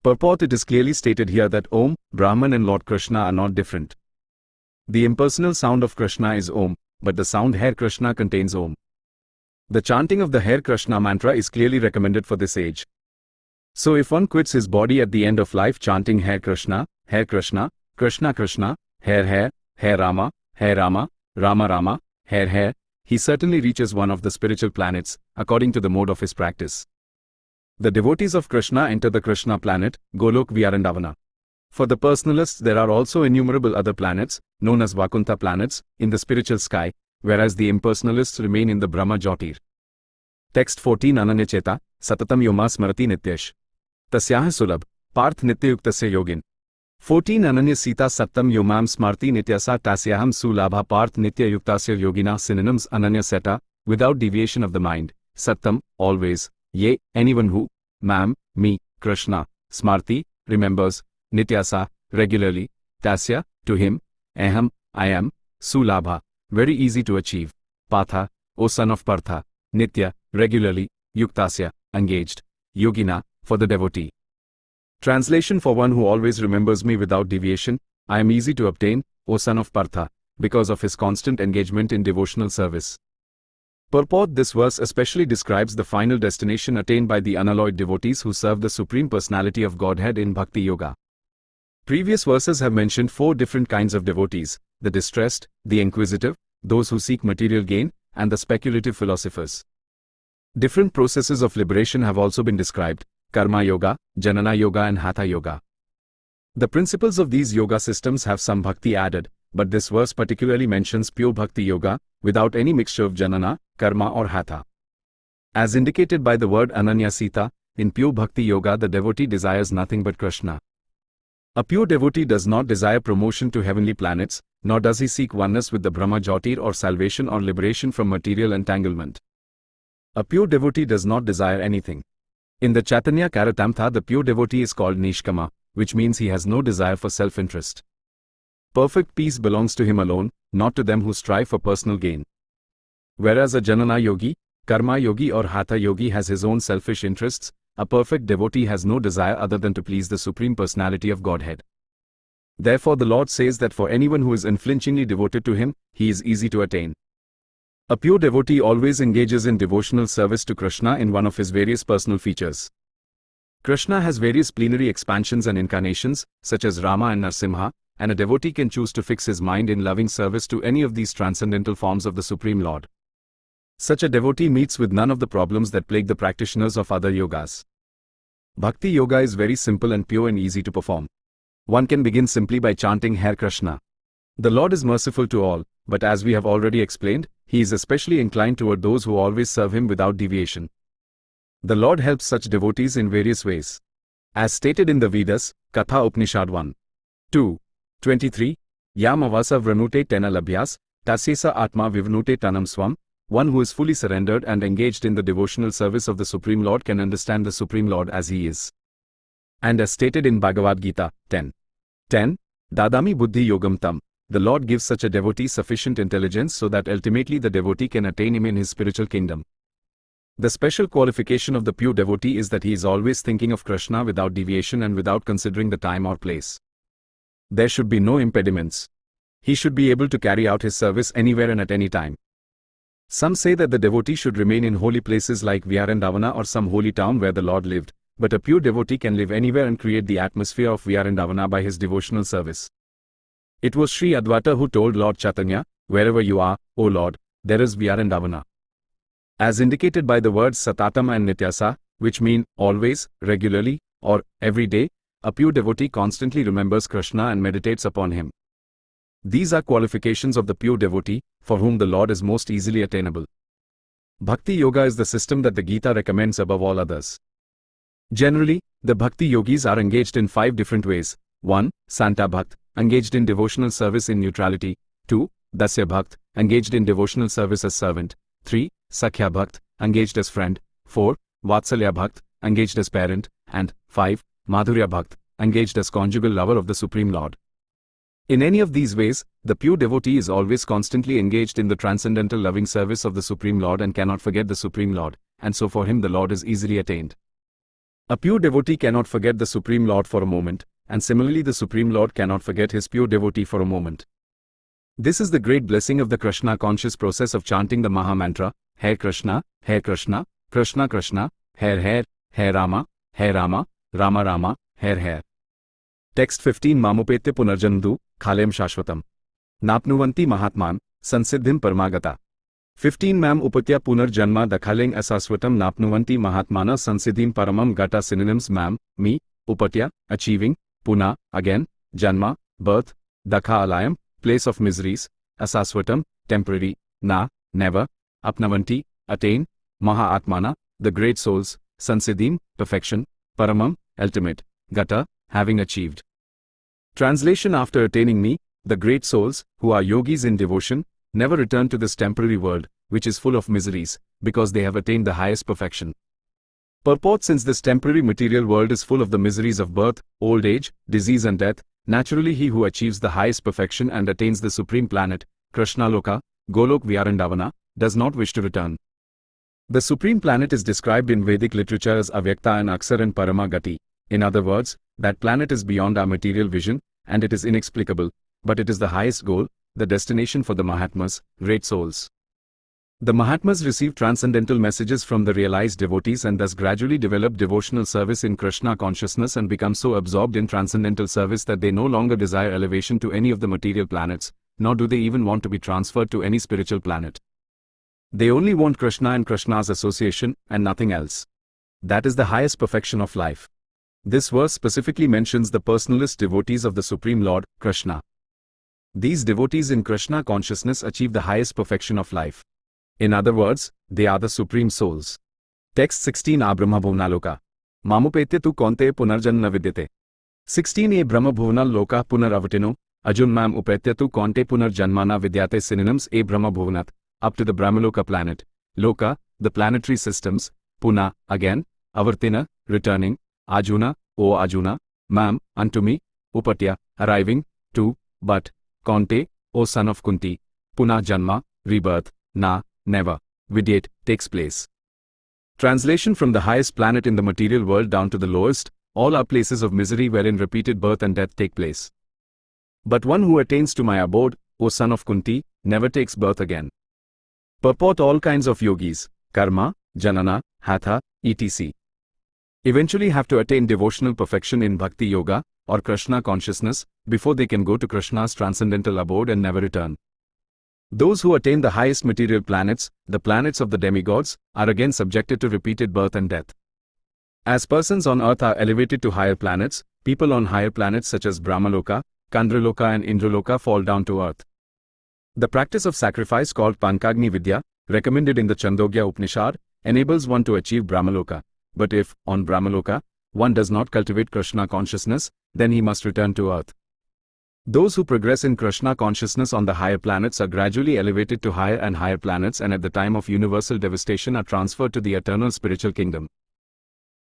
Purport: it is clearly stated here that Om, Brahman and Lord Krishna are not different. The impersonal sound of Krishna is Om, but the sound Hare Krishna contains Om. The chanting of the Hare Krishna mantra is clearly recommended for this age. So if one quits his body at the end of life chanting Hare Krishna, Krishna Krishna, Hare Hare, Hare Rama, Rama Rama, Hare Hare, he certainly reaches one of the spiritual planets, according to the mode of his practice. The devotees of Krishna enter the Krishna planet, Golok Vyarandavana. For the personalists there are also innumerable other planets, known as Vakuntha planets, in the spiritual sky, whereas the impersonalists remain in the Brahma Jyotir. Text 14 Ananyacheta, Satatam Yoma Smarati Nityash. Tasyah Sulabh, Parth Nityayuktasya Yogin. 14 Ananya Sita Sattam Yomam Smarti Nityasa Tasyaham Sulabha Parth Nityayuktasya Yogina synonyms Ananya Seta, without deviation of the mind, Sattam, always, Ye, anyone who, Mam, me, Krishna, Smarti, remembers, Nityasa, regularly, Tasya, to him, Aham, I am, Sulabha, very easy to achieve, Patha, O son of Partha, Nitya, regularly, Yuktasya, engaged, Yogina, for the devotee. Translation: for one who always remembers me without deviation, I am easy to obtain, O son of Partha, because of his constant engagement in devotional service. Purport: this verse especially describes the final destination attained by the unalloyed devotees who serve the Supreme Personality of Godhead in Bhakti Yoga. Previous verses have mentioned 4 different kinds of devotees: the distressed, the inquisitive, those who seek material gain, and the speculative philosophers. Different processes of liberation have also been described: Karma Yoga, Janana Yoga and Hatha Yoga. The principles of these yoga systems have some bhakti added, but this verse particularly mentions pure Bhakti Yoga, without any mixture of Janana, Karma or Hatha. As indicated by the word Ananya Sita, in pure Bhakti Yoga the devotee desires nothing but Krishna. A pure devotee does not desire promotion to heavenly planets, nor does he seek oneness with the Brahma Jyotir or salvation or liberation from material entanglement. A pure devotee does not desire anything. In the Chaitanya Charitamrita, the pure devotee is called Nishkama, which means he has no desire for self-interest. Perfect peace belongs to him alone, not to them who strive for personal gain. Whereas a Janana Yogi, Karma Yogi or Hatha Yogi has his own selfish interests, a perfect devotee has no desire other than to please the Supreme Personality of Godhead. Therefore the Lord says that for anyone who is unflinchingly devoted to him, he is easy to attain. A pure devotee always engages in devotional service to Krishna in one of his various personal features. Krishna has various plenary expansions and incarnations, such as Rama and Narsimha, and a devotee can choose to fix his mind in loving service to any of these transcendental forms of the Supreme Lord. Such a devotee meets with none of the problems that plague the practitioners of other yogas. Bhakti yoga is very simple and pure and easy to perform. One can begin simply by chanting Hare Krishna. The Lord is merciful to all, but as we have already explained, he is especially inclined toward those who always serve him without deviation. The Lord helps such devotees in various ways. As stated in the Vedas, Katha Upanishad 1. 2. 23, Yam avasa vranute tena labhyas, tasyesa atma vivnute tanam swam. One who is fully surrendered and engaged in the devotional service of the Supreme Lord can understand the Supreme Lord as he is. And as stated in Bhagavad Geeta 10. 10. Dadami buddhi yogam tam. The Lord gives such a devotee sufficient intelligence so that ultimately the devotee can attain him in his spiritual kingdom. The special qualification of the pure devotee is that he is always thinking of Krishna without deviation and without considering the time or place. There should be no impediments. He should be able to carry out his service anywhere and at any time. Some say that the devotee should remain in holy places like Vyarandavana or some holy town where the Lord lived, but a pure devotee can live anywhere and create the atmosphere of Vyarandavana by his devotional service. It was Sri Advaita who told Lord Chaitanya, "Wherever you are, O Lord, there is Vyarandavana." As indicated by the words Satatam and Nityasa, which mean always, regularly, or every day, a pure devotee constantly remembers Krishna and meditates upon him. These are qualifications of the pure devotee, for whom the Lord is most easily attainable. Bhakti Yoga is the system that the Gita recommends above all others. Generally, the Bhakti Yogis are engaged in 5 different ways. 1. Santa Bhakt, engaged in devotional service in neutrality. 2. Dasya Bhakt, engaged in devotional service as servant. 3. Sakhya Bhakt, engaged as friend. 4. Vatsalya Bhakt, engaged as parent. And 5. Madhurya Bhakt, engaged as conjugal lover of the Supreme Lord. In any of these ways, the pure devotee is always constantly engaged in the transcendental loving service of the Supreme Lord and cannot forget the Supreme Lord, and so for him the Lord is easily attained. A pure devotee cannot forget the Supreme Lord for a moment, and similarly the Supreme Lord cannot forget his pure devotee for a moment. This is the great blessing of the Krishna conscious process of chanting the Maha Mantra, Hare Krishna, Krishna Krishna, Hare Rama, Rama Rama, Hare. Text 15 Mamupetya punarjandu, khalem shashvatam. Napnuvanti mahatman, sansiddhim parmagata. 15 Mam upatya punarjanma dakhaleng asaswatam napnuvanti mahatmana sansiddhim paramam gata. Synonyms: mam, me, upatya, achieving, puna, again, janma, birth, dakha, alayam, place of miseries, asaswatam, temporary, na, never, apnavanti, attain, maha atmana, the great souls, sansiddhim, perfection, paramam, ultimate, gata, having achieved. Translation: after attaining me, the great souls, who are yogis in devotion, never return to this temporary world, which is full of miseries, because they have attained the highest perfection. Purport: since this temporary material world is full of the miseries of birth, old age, disease and death, naturally he who achieves the highest perfection and attains the supreme planet, Krishna Loka, Golok Vyarandavana, does not wish to return. The supreme planet is described in Vedic literature as Avyakta and Aksar and Parama Gati. In other words, that planet is beyond our material vision, and it is inexplicable, but it is the highest goal, the destination for the Mahatmas, great souls. The Mahatmas receive transcendental messages from the realized devotees and thus gradually develop devotional service in Krishna consciousness and become so absorbed in transcendental service that they no longer desire elevation to any of the material planets, nor do they even want to be transferred to any spiritual planet. They only want Krishna and Krishna's association, and nothing else. That is the highest perfection of life. This verse specifically mentions the personalist devotees of the Supreme Lord, Krishna. These devotees in Krishna consciousness achieve the highest perfection of life. In other words, they are the supreme souls. Text 16 Abrahma Bhuvnaloka. Mamupetya tu konte punarjanna vidyate. 16 A Brahma Bhuvnal Loka punaravatino, Ajun Mam upetya tu konte punarjanmana vidyate. Synonyms: A Brahma Bhuvanat, up to the Brahmaloka planet. Loka, the planetary systems. Puna, again. avartina, returning, ajuna, O ajuna, mam, unto me, upatya, arriving, to, but, konte, O son of Kunti, puna janma, rebirth, na, never, vidyate, takes place. Translation: from the highest planet in the material world down to the lowest, all are places of misery wherein repeated birth and death take place. But one who attains to my abode, O son of Kunti, never takes birth again. Purport: all kinds of yogis, karma, janana, hatha, etc. eventually have to attain devotional perfection in bhakti yoga, or Krishna consciousness, before they can go to Krishna's transcendental abode and never return. Those who attain the highest material planets, the planets of the demigods, are again subjected to repeated birth and death. As persons on earth are elevated to higher planets, people on higher planets such as Brahmaloka, Kandraloka and Indraloka fall down to earth. The practice of sacrifice called Pankagni Vidya, recommended in the Chandogya Upanishad, enables one to achieve Brahmaloka. But if, on Brahmaloka, one does not cultivate Krishna consciousness, then he must return to earth. Those who progress in Krishna consciousness on the higher planets are gradually elevated to higher and higher planets, and at the time of universal devastation are transferred to the eternal spiritual kingdom.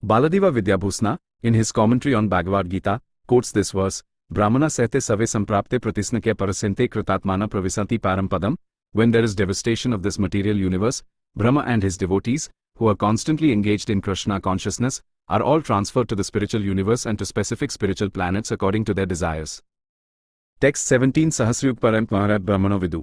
Baladeva Vidyabhusna, in his commentary on Bhagavad Gita, quotes this verse, Brahmana sehte save samprapte pratisnakya parasente kritatmana pravisanti parampadam. When there is devastation of this material universe, Brahma and his devotees, who are constantly engaged in Krishna consciousness, are all transferred to the spiritual universe and to specific spiritual planets according to their desires. Text 17 Sahasrayug Parant Maharab Brahmano Vidu.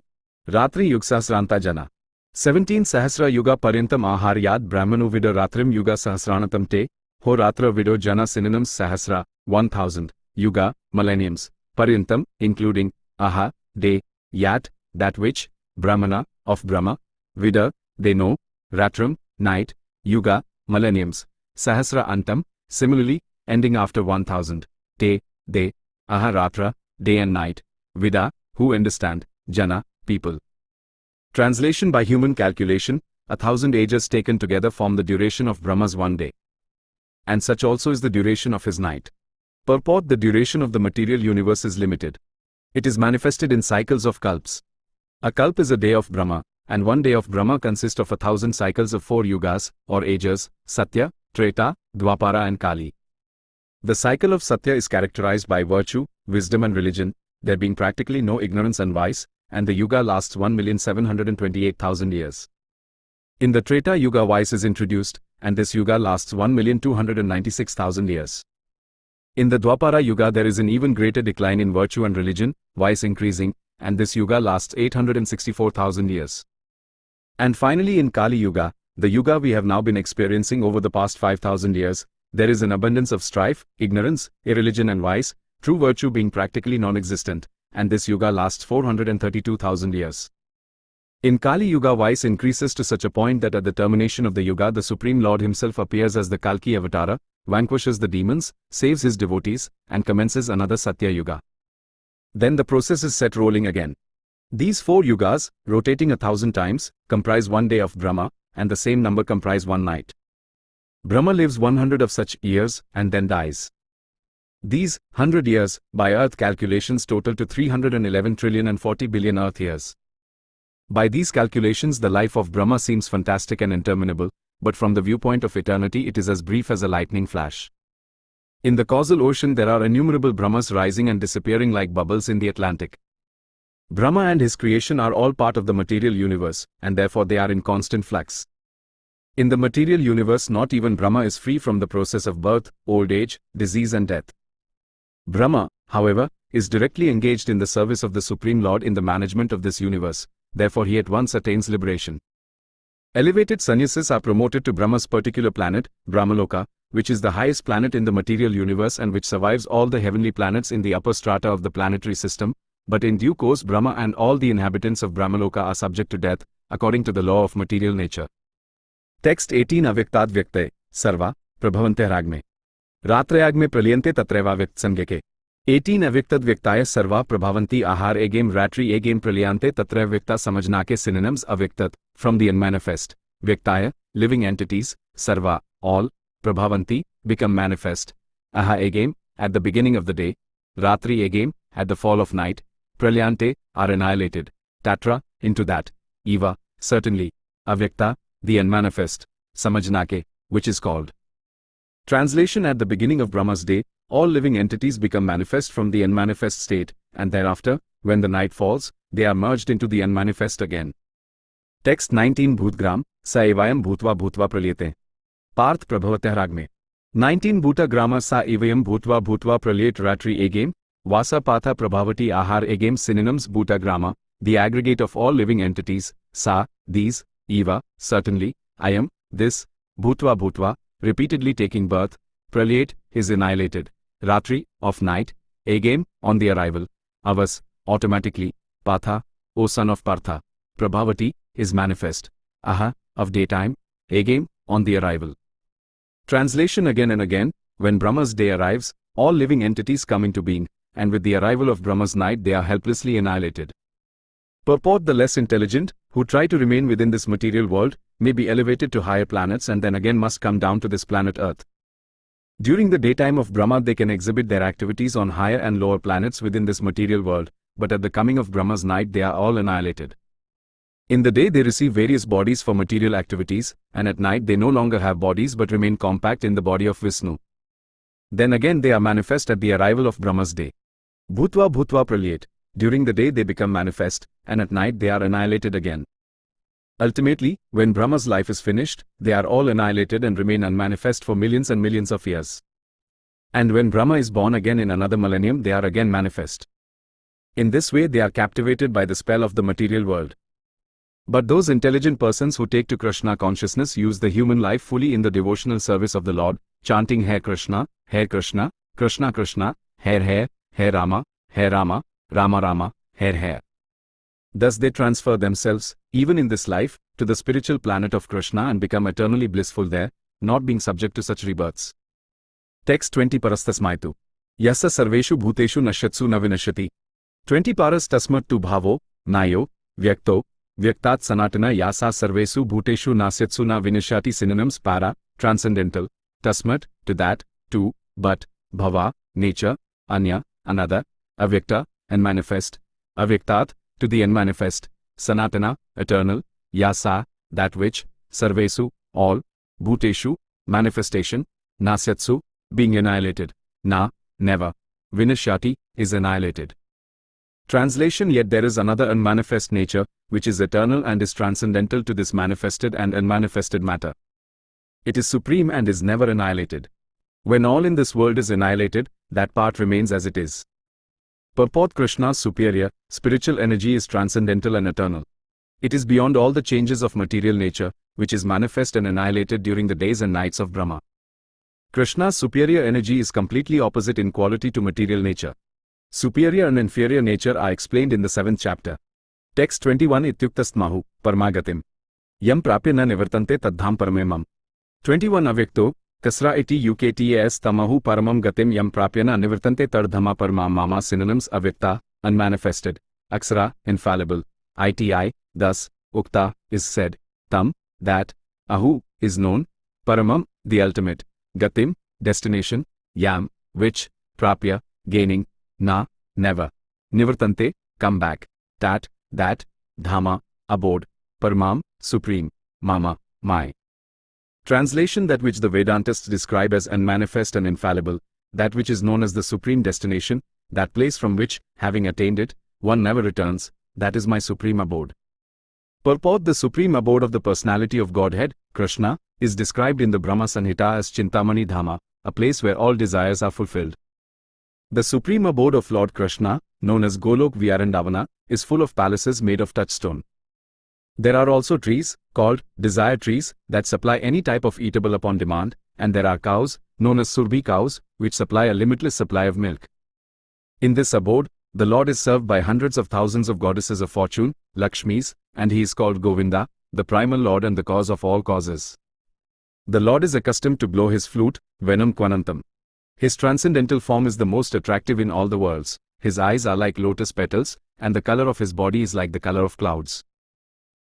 Ratri Yug Sahasranta Jana. 17 Sahasra Yuga Paryantam Aharyad Brahmano Vido Ratrim Yuga Sahasranatam Te. Ho Ratra Vido Jana synonyms Sahasra, 1000, Yuga, millenniums, Paryantam, including, Aha, day, Yat, that which, Brahmana, of Brahma, Vida, they know, Ratram, night, Yuga, millenniums, Sahasra Antam, similarly, ending after 1000, Te, they, Aha Ratra, day and night, Vida, who understand, Jana, people. Translation: by human calculation, 1000 ages taken together form the duration of Brahma's one day. And such also is the duration of his night. Purport: the duration of the material universe is limited. It is manifested in cycles of kalps. A kalp is a day of Brahma, and one day of Brahma consists of 1000 cycles of 4 yugas, or ages, Satya, Treta, Dwapara and Kali. The cycle of Satya is characterized by virtue, wisdom and religion, there being practically no ignorance and vice, and the yuga lasts 1,728,000 years. In the Treta Yuga, vice is introduced, and this yuga lasts 1,296,000 years. In the Dwapara Yuga there is an even greater decline in virtue and religion, vice increasing, and this yuga lasts 864,000 years. And finally in Kali Yuga, the yuga we have now been experiencing over the past 5,000 years, there is an abundance of strife, ignorance, irreligion and vice, true virtue being practically non-existent, and this yuga lasts 432,000 years. In Kali Yuga, vice increases to such a point that at the termination of the yuga the Supreme Lord himself appears as the Kalki Avatara, vanquishes the demons, saves his devotees, and commences another Satya Yuga. Then the process is set rolling again. These 4 yugas, rotating 1000 times, comprise one day of Brahma, and the same number comprise one night. Brahma lives 100 of such years, and then dies. These 100 years, by earth calculations, total to 311 trillion and 40 billion earth years. By these calculations the life of Brahma seems fantastic and interminable, but from the viewpoint of eternity it is as brief as a lightning flash. In the causal ocean there are innumerable Brahmas rising and disappearing like bubbles in the Atlantic. Brahma and his creation are all part of the material universe, and therefore they are in constant flux. In the material universe not even Brahma is free from the process of birth, old age, disease and death. Brahma, however, is directly engaged in the service of the Supreme Lord in the management of this universe, therefore he at once attains liberation. Elevated sannyasis are promoted to Brahma's particular planet, Brahmaloka, which is the highest planet in the material universe and which survives all the heavenly planets in the upper strata of the planetary system, but in due course Brahma and all the inhabitants of Brahmaloka are subject to death, according to the law of material nature. Text 18 Avyaktat Vyakte, Sarva, Prabhavante Ragme. Ratrayagme Pralyante Tatreva Vyakt Sangeke. 18 Avyaktad Vyaktaya Sarva Prabhavanti Ahar Egame Ratri Egame Pralyante Tatra Vyakta Samajnake synonyms Avyaktat, from the unmanifest, Vyaktaya, living entities, Sarva, all, Prabhavanti, become manifest, Aha Egame, at the beginning of the day, Ratri Egame, at the fall of night, Pralyante, are annihilated, Tatra, into that, Eva, certainly, Avyakta, the unmanifest, Samajnake, which is called. Translation: at the beginning of Brahma's day, all living entities become manifest from the unmanifest state, and thereafter, when the night falls, they are merged into the unmanifest again. Text 19 Bhutgram, sa evayam bhutva bhutva pralyate. Parth prabhavatah ragme. 19 Bhuta grama sa evayam bhutva bhutva pralyate ratri egame, vasa patha prabhavati ahar egame. Synonyms: Bhuta grama, the aggregate of all living entities, sa, these, eva, certainly, ayam, this, bhutva bhutva, repeatedly taking birth, pralyate, is annihilated, ratri, of night, egame, on the arrival, avas, automatically, patha, O son of Partha, prabhavati, is manifest, aha, of daytime, egame, on the arrival. Translation: again and again, when Brahma's day arrives, all living entities come into being, and with the arrival of Brahma's night they are helplessly annihilated. Purport: the less intelligent, who try to remain within this material world, may be elevated to higher planets and then again must come down to this planet Earth. During the daytime of Brahma they can exhibit their activities on higher and lower planets within this material world, but at the coming of Brahma's night they are all annihilated. In the day they receive various bodies for material activities, and at night they no longer have bodies but remain compact in the body of Vishnu. Then again they are manifest at the arrival of Brahma's day. Bhutva bhutva pralyate. During the day they become manifest, and at night they are annihilated again. Ultimately, when Brahma's life is finished, they are all annihilated and remain unmanifest for millions and millions of years. And when Brahma is born again in another millennium they are again manifest. In this way they are captivated by the spell of the material world. But those intelligent persons who take to Krishna consciousness use the human life fully in the devotional service of the Lord, chanting Hare Krishna, Krishna Krishna, Hare Rama, Rama Rama, Hare. Thus they transfer themselves, even in this life, to the spiritual planet of Krishna and become eternally blissful there, not being subject to such rebirths. Text 20 Parastasmaitu. Yassa sarveshu bhuteshu nashyatsu na vinashyati. 20 Paras tasmat tu bhavo, nayo, vyakto, vyaktat sanatana yasa sarvesu bhuteshu nasyatsu na vinashyati. Synonyms: para, transcendental, tasmat, to that, to, but, bhava, nature, anya, another, avyakta, and manifest, avyaktat, to the unmanifest, sanatana, eternal, yasa, that which, sarvesu, all, bhuteshu, manifestation, nasyatsu, being annihilated, na, never, vinashyati, is annihilated. Translation: yet there is another unmanifest nature, which is eternal and is transcendental to this manifested and unmanifested matter. It is supreme and is never annihilated. When all in this world is annihilated, that part remains as it is. Purport: Krishna's superior, spiritual energy is transcendental and eternal. It is beyond all the changes of material nature, which is manifest and annihilated during the days and nights of Brahma. Krishna's superior energy is completely opposite in quality to material nature. Superior and inferior nature are explained in the 7th chapter. Text 21 Ityuktastmahu, Parmagatim. Yam prapya na nivartante tadham paramemam. 21 Avyakto, Kasra iti uktas tamahu paramam gatim yam prapyana nivartante tardhama parma mama. Synonyms: avyakta, unmanifested, aksara, infallible, iti, thus, ukta, is said, tam, that, ahu, is known, paramam, the ultimate, gatim, destination, yam, which, prapya, gaining, na, never, nivartante, come back, that, dhama, abode, paramam, supreme, mama, my. Translation: that which the Vedantists describe as unmanifest and infallible, that which is known as the supreme destination, that place from which, having attained it, one never returns, that is my supreme abode. Purport: the supreme abode of the personality of Godhead, Krishna, is described in the Brahma Samhita as Chintamani Dhama, a place where all desires are fulfilled. The supreme abode of Lord Krishna, known as Golok Vyarandavana, is full of palaces made of touchstone. There are also trees, called desire trees, that supply any type of eatable upon demand, and there are cows, known as Surbhi cows, which supply a limitless supply of milk. In this abode, the Lord is served by hundreds of thousands of goddesses of fortune, Lakshmis, and he is called Govinda, the primal Lord and the cause of all causes. The Lord is accustomed to blow his flute, Venam Kwanantam. His transcendental form is the most attractive in all the worlds. His eyes are like lotus petals, and the color of his body is like the color of clouds.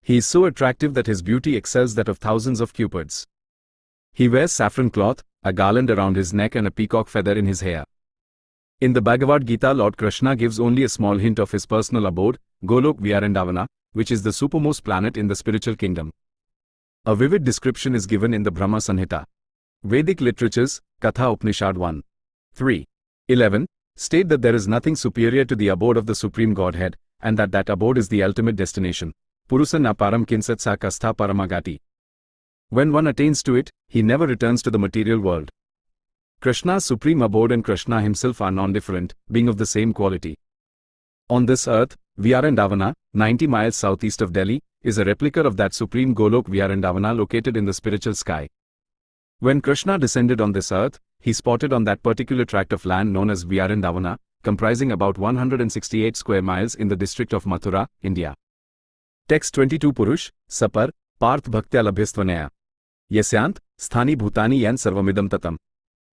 He is so attractive that his beauty excels that of thousands of cupids. He wears saffron cloth, a garland around his neck and a peacock feather in his hair. In the Bhagavad Gita, Lord Krishna gives only a small hint of his personal abode, Golok Vyarandavana, which is the supermost planet in the spiritual kingdom. A vivid description is given in the Brahma Samhita. Vedic literatures, Katha Upanishad 1. 3. 11, state that there is nothing superior to the abode of the Supreme Godhead, and that abode is the ultimate destination. Purusa na param kinsat sa kastha paramagati. When one attains to it, he never returns to the material world. Krishna's supreme abode and Krishna himself are non-different, being of the same quality. On this earth, Vyarandavana, 90 miles southeast of Delhi, is a replica of that supreme Golok Vyarandavana located in the spiritual sky. When Krishna descended on this earth, he spotted on that particular tract of land known as Vyarandavana, comprising about 168 square miles in the district of Mathura, India. Text 22 Purush, Sapar, Parth Bhaktya Labhyastvanaya. Yasyant, Sthani Bhutani Yan Sarvamidam Tatam.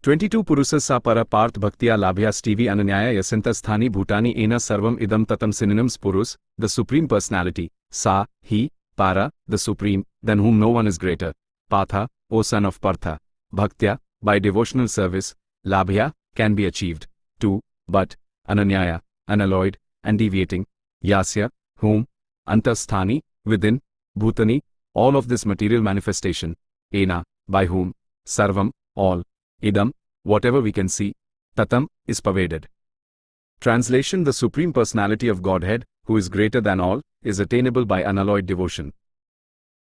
22 Purusas Sapara Parth Bhaktya Labhya Stv Ananyaya Yasanta Sthani Bhutani Ena Sarvam Idam Tatam. Synonyms: Purus, the Supreme Personality; Sa, he; Para, the Supreme, than whom no one is greater; Patha, O son of Partha; Bhaktya, by devotional service; Labhya, can be achieved; 2, but; Ananyaya, unalloyed, and deviating; Yasya, whom; Antasthani, within; Bhutani, all of this material manifestation; Ena, by whom; Sarvam, all; Idam, whatever we can see; Tatam, is pervaded. Translation: the Supreme Personality of Godhead, who is greater than all, is attainable by unalloyed devotion.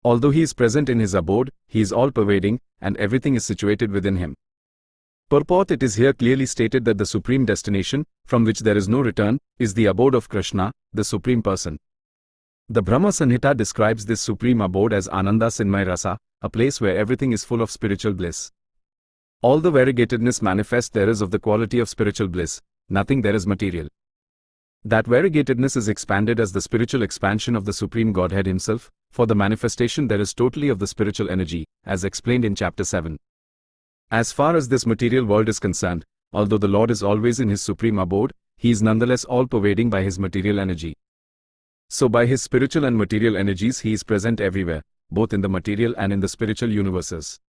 Although he is present in his abode, he is all-pervading, and everything is situated within him. Purport: it is here clearly stated that the supreme destination, from which there is no return, is the abode of Krishna, the Supreme Person. The Brahma Samhita describes this supreme abode as Ananda Sinmay Rasa, a place where everything is full of spiritual bliss. All the variegatedness manifest there is of the quality of spiritual bliss, nothing there is material. That variegatedness is expanded as the spiritual expansion of the Supreme Godhead himself, for the manifestation there is totally of the spiritual energy, as explained in chapter 7. As far as this material world is concerned, although the Lord is always in his supreme abode, he is nonetheless all-pervading by his material energy. So by his spiritual and material energies he is present everywhere, both in the material and in the spiritual universes.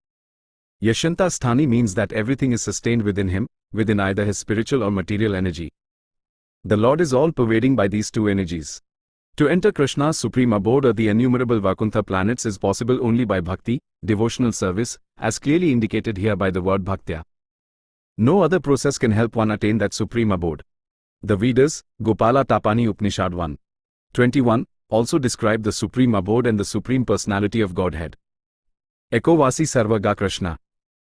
Yashanta Sthani means that everything is sustained within him, within either his spiritual or material energy. The Lord is all-pervading by these two energies. To enter Krishna's supreme abode or the innumerable Vaikuntha planets is possible only by bhakti, devotional service, as clearly indicated here by the word bhaktya. No other process can help one attain that supreme abode. The Vedas, Gopala Tapani Upanishad 1. 21, also describe the supreme abode and the supreme personality of Godhead. Ekovasi Sarvaga Krishna.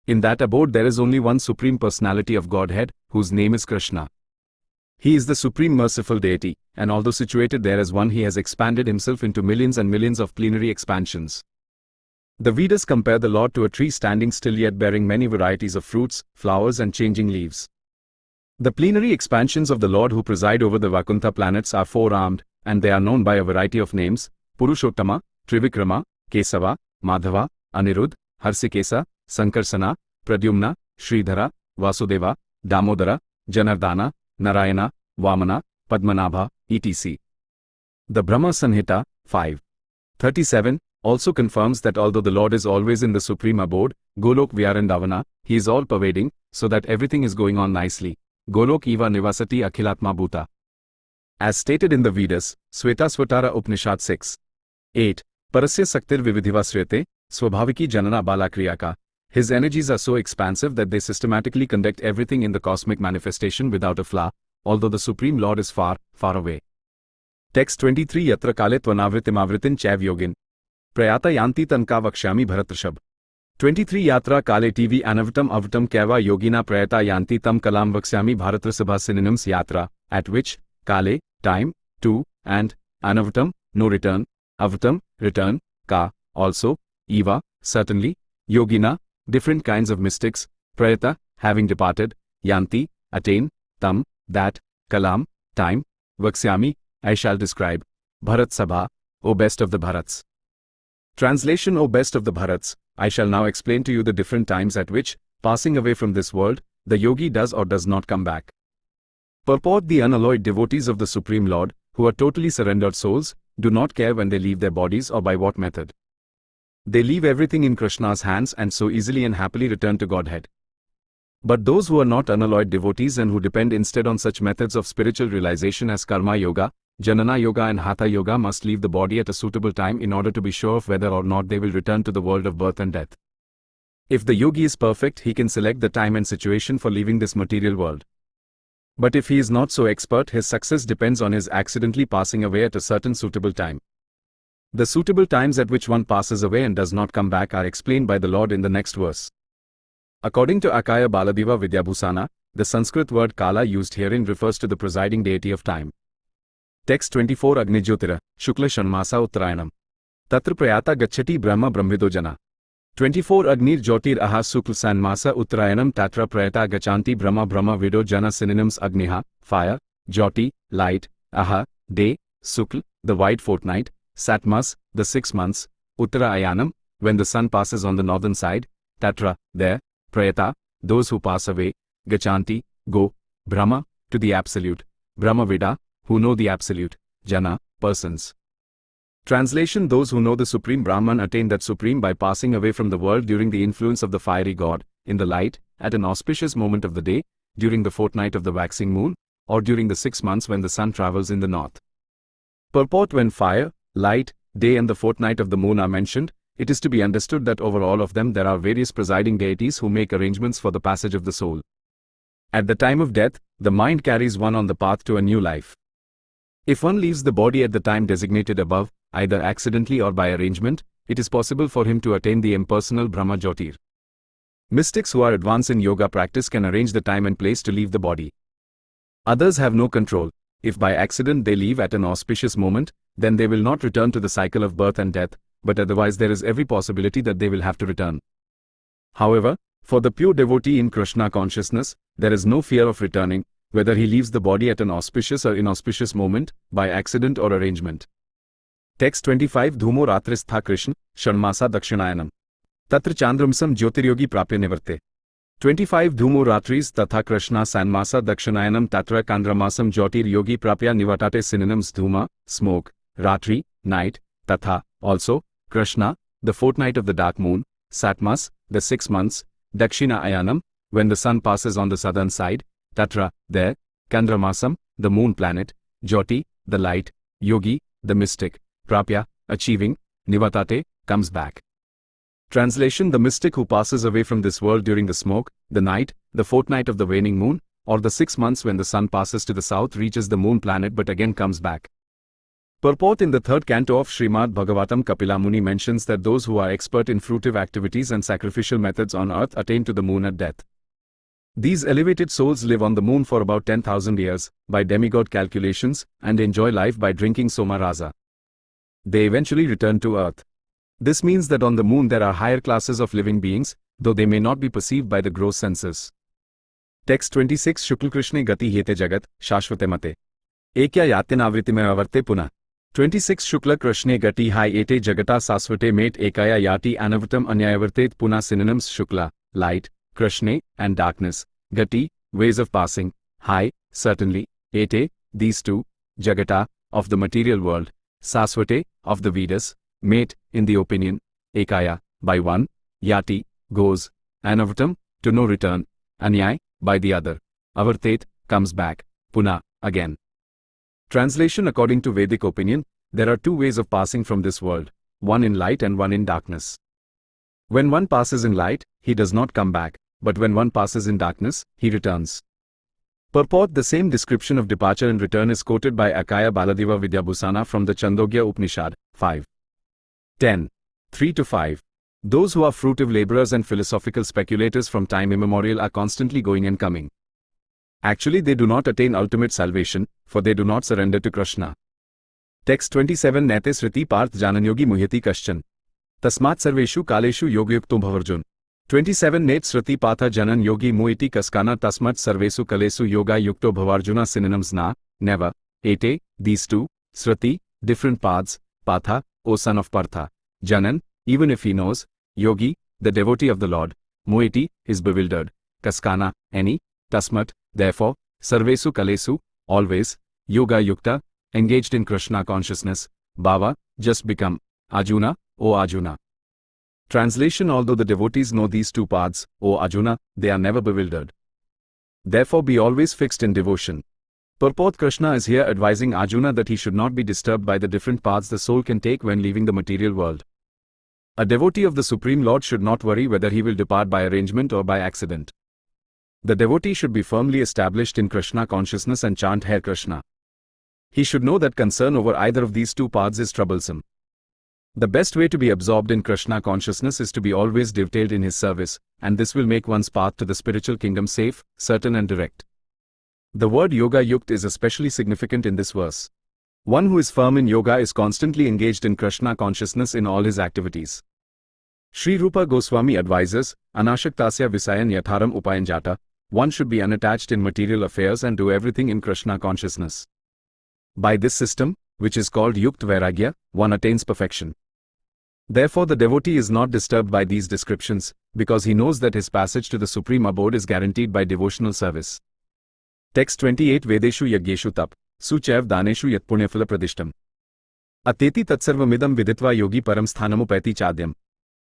In that abode there is only one supreme personality of Godhead, whose name is Krishna. He is the supreme merciful deity, and although situated there as one, he has expanded himself into millions and millions of plenary expansions. The Vedas compare the Lord to a tree standing still yet bearing many varieties of fruits, flowers and changing leaves. The plenary expansions of the Lord who preside over the Vaikuntha planets are four-armed, and they are known by a variety of names: Purushottama, Trivikrama, Kesava, Madhava, Anirudh, Harsikesa, Sankarsana, Pradyumna, Sridhara, Vasudeva, Damodara, Janardana, Narayana, Vamana, Padmanabha, etc. The Brahma Samhita, 5. 37, also confirms that although the Lord is always in the supreme abode, Golok Vyarandavana, he is all-pervading, so that everything is going on nicely. Golok Eva Nivasati Akhilatma Bhuta. As stated in the Vedas, Svetasvatara Upanishad 6. 8. Parasya Saktir Vividhivasriyate, Swabhaviki Janana Balakriyaka. His energies are so expansive that they systematically conduct everything in the cosmic manifestation without a flaw, although the Supreme Lord is far, far away. Text 23 Yatra Kale Tvanavritimavritin Chav Yogin. Prayata Yanti Tanka Vakshami Bharatrashab. 23 Yatra Kale TV Anavtam Avtam Kava Yogina Prayata Yanti Tam Kalam Vakshami Bharatrasabha. Synonyms: Yatra, at which; Kale, time; to, and; Anavtam, no return; Avtam, return; Ka, also; Eva, certainly; Yogina, different kinds of mystics; Prayata, having departed; Yanti, attain; Tam, that; Kalam, time; Vaksyami, I shall describe; Bharat Sabha, O best of the Bharats. Translation: O best of the Bharats, I shall now explain to you the different times at which, passing away from this world, the yogi does or does not come back. Purport: the unalloyed devotees of the Supreme Lord, who are totally surrendered souls, do not care when they leave their bodies or by what method. They leave everything in Krishna's hands and so easily and happily return to Godhead. But those who are not unalloyed devotees and who depend instead on such methods of spiritual realization as Karma Yoga, Janana Yoga and Hatha Yoga must leave the body at a suitable time in order to be sure of whether or not they will return to the world of birth and death. If the yogi is perfect, he can select the time and situation for leaving this material world. But if he is not so expert, his success depends on his accidentally passing away at a certain suitable time. The suitable times at which one passes away and does not come back are explained by the Lord in the next verse. According to Adhyaya Baladeva Vidyabhusana, the Sanskrit word Kala used herein refers to the presiding deity of time. Text 24 Agnijyotira, Shukla Shanmasa Uttarayanam. Tatra Prayata Gacchati Brahma Brahmvido Jana. 24 Agnir Jyotir Aha Sukla Sanmasa Uttarayanam Tatra Prayata Gachanti Brahma Brahma Vido Jana. Synonyms: Agniha, fire; Jyoti, light; Aha, day; Sukla, the white fortnight; Satmas, the 6 months; Uttarayanam, when the sun passes on the northern side; Tatra, there; Prayata, those who pass away; Gachanti, go; Brahma, to the absolute; Brahmavida, who know the absolute; Jana, persons. Translation: those who know the Supreme Brahman attain that Supreme by passing away from the world during the influence of the fiery god, in the light, at an auspicious moment of the day, during the fortnight of the waxing moon, or during the 6 months when the sun travels in the north. Purport: when fire, light, day and the fortnight of the moon are mentioned, it is to be understood that over all of them there are various presiding deities who make arrangements for the passage of the soul. At the time of death, the mind carries one on the path to a new life. If one leaves the body at the time designated above, either accidentally or by arrangement, it is possible for him to attain the impersonal Brahma Jyotir. Mystics who are advanced in yoga practice can arrange the time and place to leave the body. Others have no control. If by accident they leave at an auspicious moment, then they will not return to the cycle of birth and death, but otherwise there is every possibility that they will have to return. However, for the pure devotee in Krishna consciousness, there is no fear of returning, whether he leaves the body at an auspicious or inauspicious moment, by accident or arrangement. Text 25 Dhumo Ratristha Krishna, Shanmasa Dakshinayanam. Tatra Chandramsam Jyotiryogi Prapya Nivarte. 25 Dhumo Ratris Tatha Krishna Sanmasa Dakshinayanam Tatra Kandramasam Jyotir Yogi Prapya Nivatate. Synonyms: Dhuma, smoke; Ratri, night; Tatha, also; Krishna, the fortnight of the dark moon; Satmas, the 6 months; Dakshina Ayanam, when the sun passes on the southern side; Tatra, there; Kandramasam, the moon planet; Jyoti, the light; Yogi, the mystic; Prapya, achieving; Nivatate, comes back. Translation: the mystic who passes away from this world during the smoke, the night, the fortnight of the waning moon, or the 6 months when the sun passes to the south reaches the moon planet but again comes back. Purport: in the 3rd canto of Srimad Bhagavatam, Kapila Muni mentions that those who are expert in fruitive activities and sacrificial methods on earth attain to the moon at death. These elevated souls live on the moon for about 10,000 years, by demigod calculations, and enjoy life by drinking Soma Rasa. They eventually return to earth. This means that on the moon there are higher classes of living beings, though they may not be perceived by the gross senses. Text 26 Shukla Krishne Gati Hete Jagat, Shashvate Mate. Ekya Yatinavritime Avarte Puna. 26 Shukla Krishne Gati Hai Ete Jagata Sasvate Mate Ekaya Yati Anavritam Anyayavartet Puna. Synonyms: Shukla, light; Krishne, and darkness; Gati, ways of passing; Hai, certainly; Ete, these two; Jagata, of the material world; Sasvate, of the Vedas; Mate, in the opinion; Ekaya, by one; Yati, goes; Anavritam, to no return; Anyay, by the other; Avartet, comes back; Puna, again. Translation: according to Vedic opinion, there are 2 ways of passing from this world, one in light and one in darkness. When one passes in light, he does not come back, but when one passes in darkness, he returns. Purport: the same description of departure and return is quoted by Adhyaya Baladeva Vidyabhusana from the Chandogya Upanishad, 5. 10. 3-5. Those who are fruitive laborers and philosophical speculators from time immemorial are constantly going and coming. Actually, they do not attain ultimate salvation, for they do not surrender to Krishna. Text 27 Naite Sriti Parth Jananyogi Muhyati Kaschan. Tasmat Sarveshu Kaleshu Yogyukto Bhavarjun. 27 Nate Sriti Patha Janan Yogi Muiti Kaskana Tasmat Sarvesu Kalesu Yoga Yukto Bhavarjuna. Synonyms: na, never; ete, these two; Sriti, different paths; Patha, O son of Partha; Janan, even if he knows; Yogi, the devotee of the Lord; Muiti, is bewildered; Kaskana, any; Tasmat, therefore; Sarvesu Kalesu, always; Yoga Yukta, engaged in Krishna consciousness; Bhava, just become; Ajuna, O Arjuna. Translation: although the devotees know these 2 paths, O Arjuna, they are never bewildered. Therefore be always fixed in devotion. Purport: Krishna is here advising Arjuna that he should not be disturbed by the different paths the soul can take when leaving the material world. A devotee of the Supreme Lord should not worry whether he will depart by arrangement or by accident. The devotee should be firmly established in Krishna consciousness and chant Hare Krishna. He should know that concern over either of these two paths is troublesome. The best way to be absorbed in Krishna consciousness is to be always detailed in his service, and this will make one's path to the spiritual kingdom safe, certain and direct. The word Yoga Yukt is especially significant in this verse. One who is firm in yoga is constantly engaged in Krishna consciousness in all his activities. Sri Rupa Goswami advises, Anashaktasya Visayan Yatharam Upayanjata, one should be unattached in material affairs and do everything in Krishna consciousness. By this system, which is called Yukt Vairagya, one attains perfection. Therefore the devotee is not disturbed by these descriptions, because he knows that his passage to the supreme abode is guaranteed by devotional service. Text 28 Vedeshu Yagyeshu Tap, Suchaiv Daneshu Yat Punyafala Pradishtam. Ateti Tatsarvamidam Viditva Yogi Param Sthanamupeti Chadyam.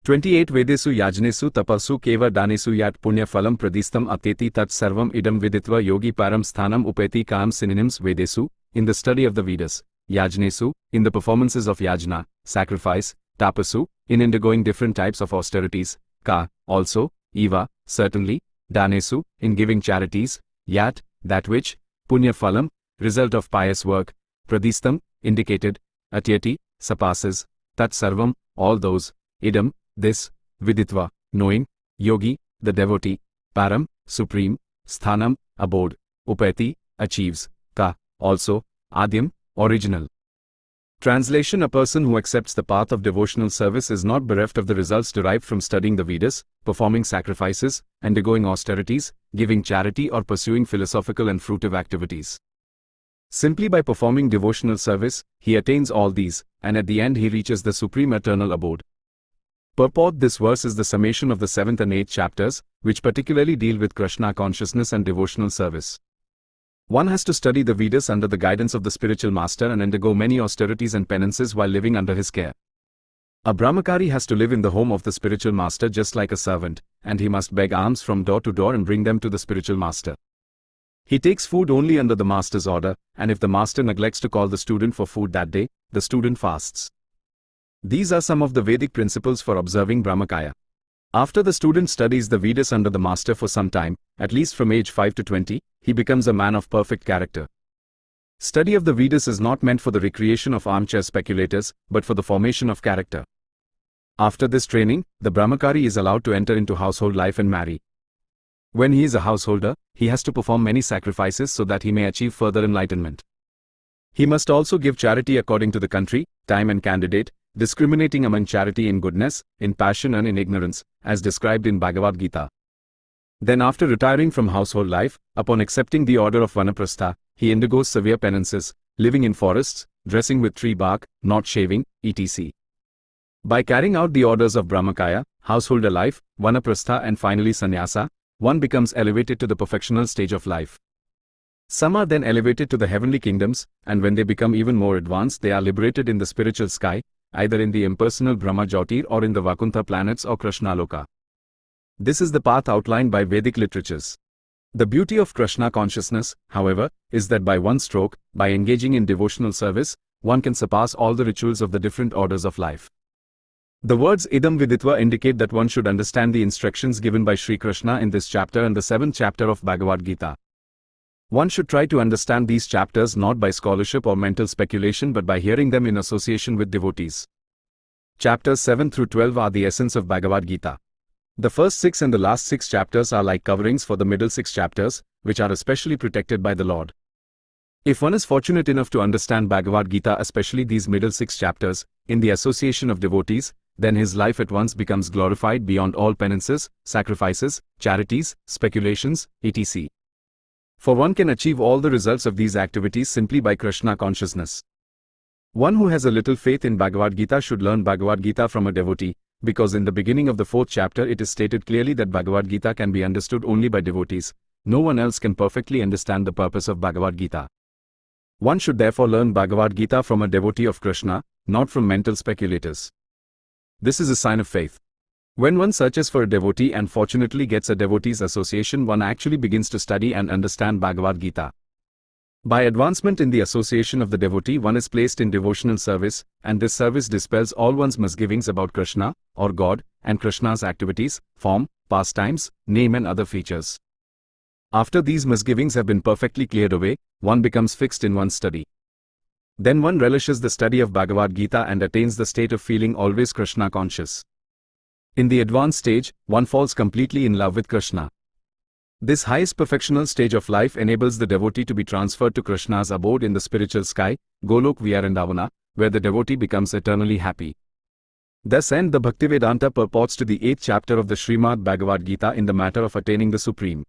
28 Vedesu Yajnesu Tapasu Keva Danesu Yat Punyafalam Pradistam Ateti Tat Sarvam Idam Viditva Yogi Param Sthanam Upeti Kam synonyms Vedesu, in the study of the Vedas, Yajnesu, in the performances of yajna, sacrifice, tapasu, in undergoing different types of austerities, ka, also, eva, certainly, danesu, in giving charities, yat, that which, punya phalam, result of pious work, pradistam, indicated, atyati, surpasses, tat sarvam, all those, idam, this, viditva, knowing, yogi, the devotee, param, supreme, sthanam, abode, upeti, achieves, ka, also, adyam, original. Translation: a person who accepts the path of devotional service is not bereft of the results derived from studying the Vedas, performing sacrifices, undergoing austerities, giving charity or pursuing philosophical and fruitive activities. Simply by performing devotional service, he attains all these, and at the end he reaches the supreme eternal abode. Purport: this verse is the summation of the 7th and 8th chapters, which particularly deal with Krishna consciousness and devotional service. One has to study the Vedas under the guidance of the spiritual master and undergo many austerities and penances while living under his care. A brahmachari has to live in the home of the spiritual master just like a servant, and he must beg alms from door to door and bring them to the spiritual master. He takes food only under the master's order, and if the master neglects to call the student for food that day, the student fasts. These are some of the Vedic principles for observing brahmacaya. After the student studies the Vedas under the master for some time, at least from age 5 to 20, he becomes a man of perfect character. Study of the Vedas is not meant for the recreation of armchair speculators, but for the formation of character. After this training, the brahmachari is allowed to enter into household life and marry. When he is a householder, he has to perform many sacrifices so that he may achieve further enlightenment. He must also give charity according to the country, time and candidate, discriminating among charity in goodness, in passion and in ignorance, as described in Bhagavad Gita. Then after retiring from household life, upon accepting the order of Vanaprastha, he undergoes severe penances, living in forests, dressing with tree bark, not shaving, etc. By carrying out the orders of Brahmacaya, householder life, Vanaprastha and finally Sannyasa, one becomes elevated to the perfectional stage of life. Some are then elevated to the heavenly kingdoms, and when they become even more advanced they are liberated in the spiritual sky, either in the impersonal Brahma Jyotir or in the Vakuntha planets or Krishnaloka. This is the path outlined by Vedic literatures. The beauty of Krishna consciousness, however, is that by one stroke, by engaging in devotional service, one can surpass all the rituals of the different orders of life. The words Idam Viditva indicate that one should understand the instructions given by Sri Krishna in this chapter and the 7th chapter of Bhagavad Gita. One should try to understand these chapters not by scholarship or mental speculation but by hearing them in association with devotees. Chapters 7 through 12 are the essence of Bhagavad Gita. The first 6 and the last 6 chapters are like coverings for the middle 6 chapters, which are especially protected by the Lord. If one is fortunate enough to understand Bhagavad Gita, especially these middle 6 chapters, in the association of devotees, then his life at once becomes glorified beyond all penances, sacrifices, charities, speculations, etc. For one can achieve all the results of these activities simply by Krishna consciousness. One who has a little faith in Bhagavad Gita should learn Bhagavad Gita from a devotee, because in the beginning of the 4th chapter it is stated clearly that Bhagavad Gita can be understood only by devotees. No one else can perfectly understand the purpose of Bhagavad Gita. One should therefore learn Bhagavad Gita from a devotee of Krishna, not from mental speculators. This is a sign of faith. When one searches for a devotee and fortunately gets a devotee's association, one actually begins to study and understand Bhagavad Gita. By advancement in the association of the devotee, one is placed in devotional service, and this service dispels all one's misgivings about Krishna, or God, and Krishna's activities, form, pastimes, name and other features. After these misgivings have been perfectly cleared away, one becomes fixed in one's study. Then one relishes the study of Bhagavad Gita and attains the state of feeling always Krishna conscious. In the advanced stage, one falls completely in love with Krishna. This highest perfectional stage of life enables the devotee to be transferred to Krishna's abode in the spiritual sky, Golok Vyarandavana, where the devotee becomes eternally happy. Thus end the Bhaktivedanta purports to the 8th chapter of the Srimad Bhagavad Gita in the matter of attaining the Supreme.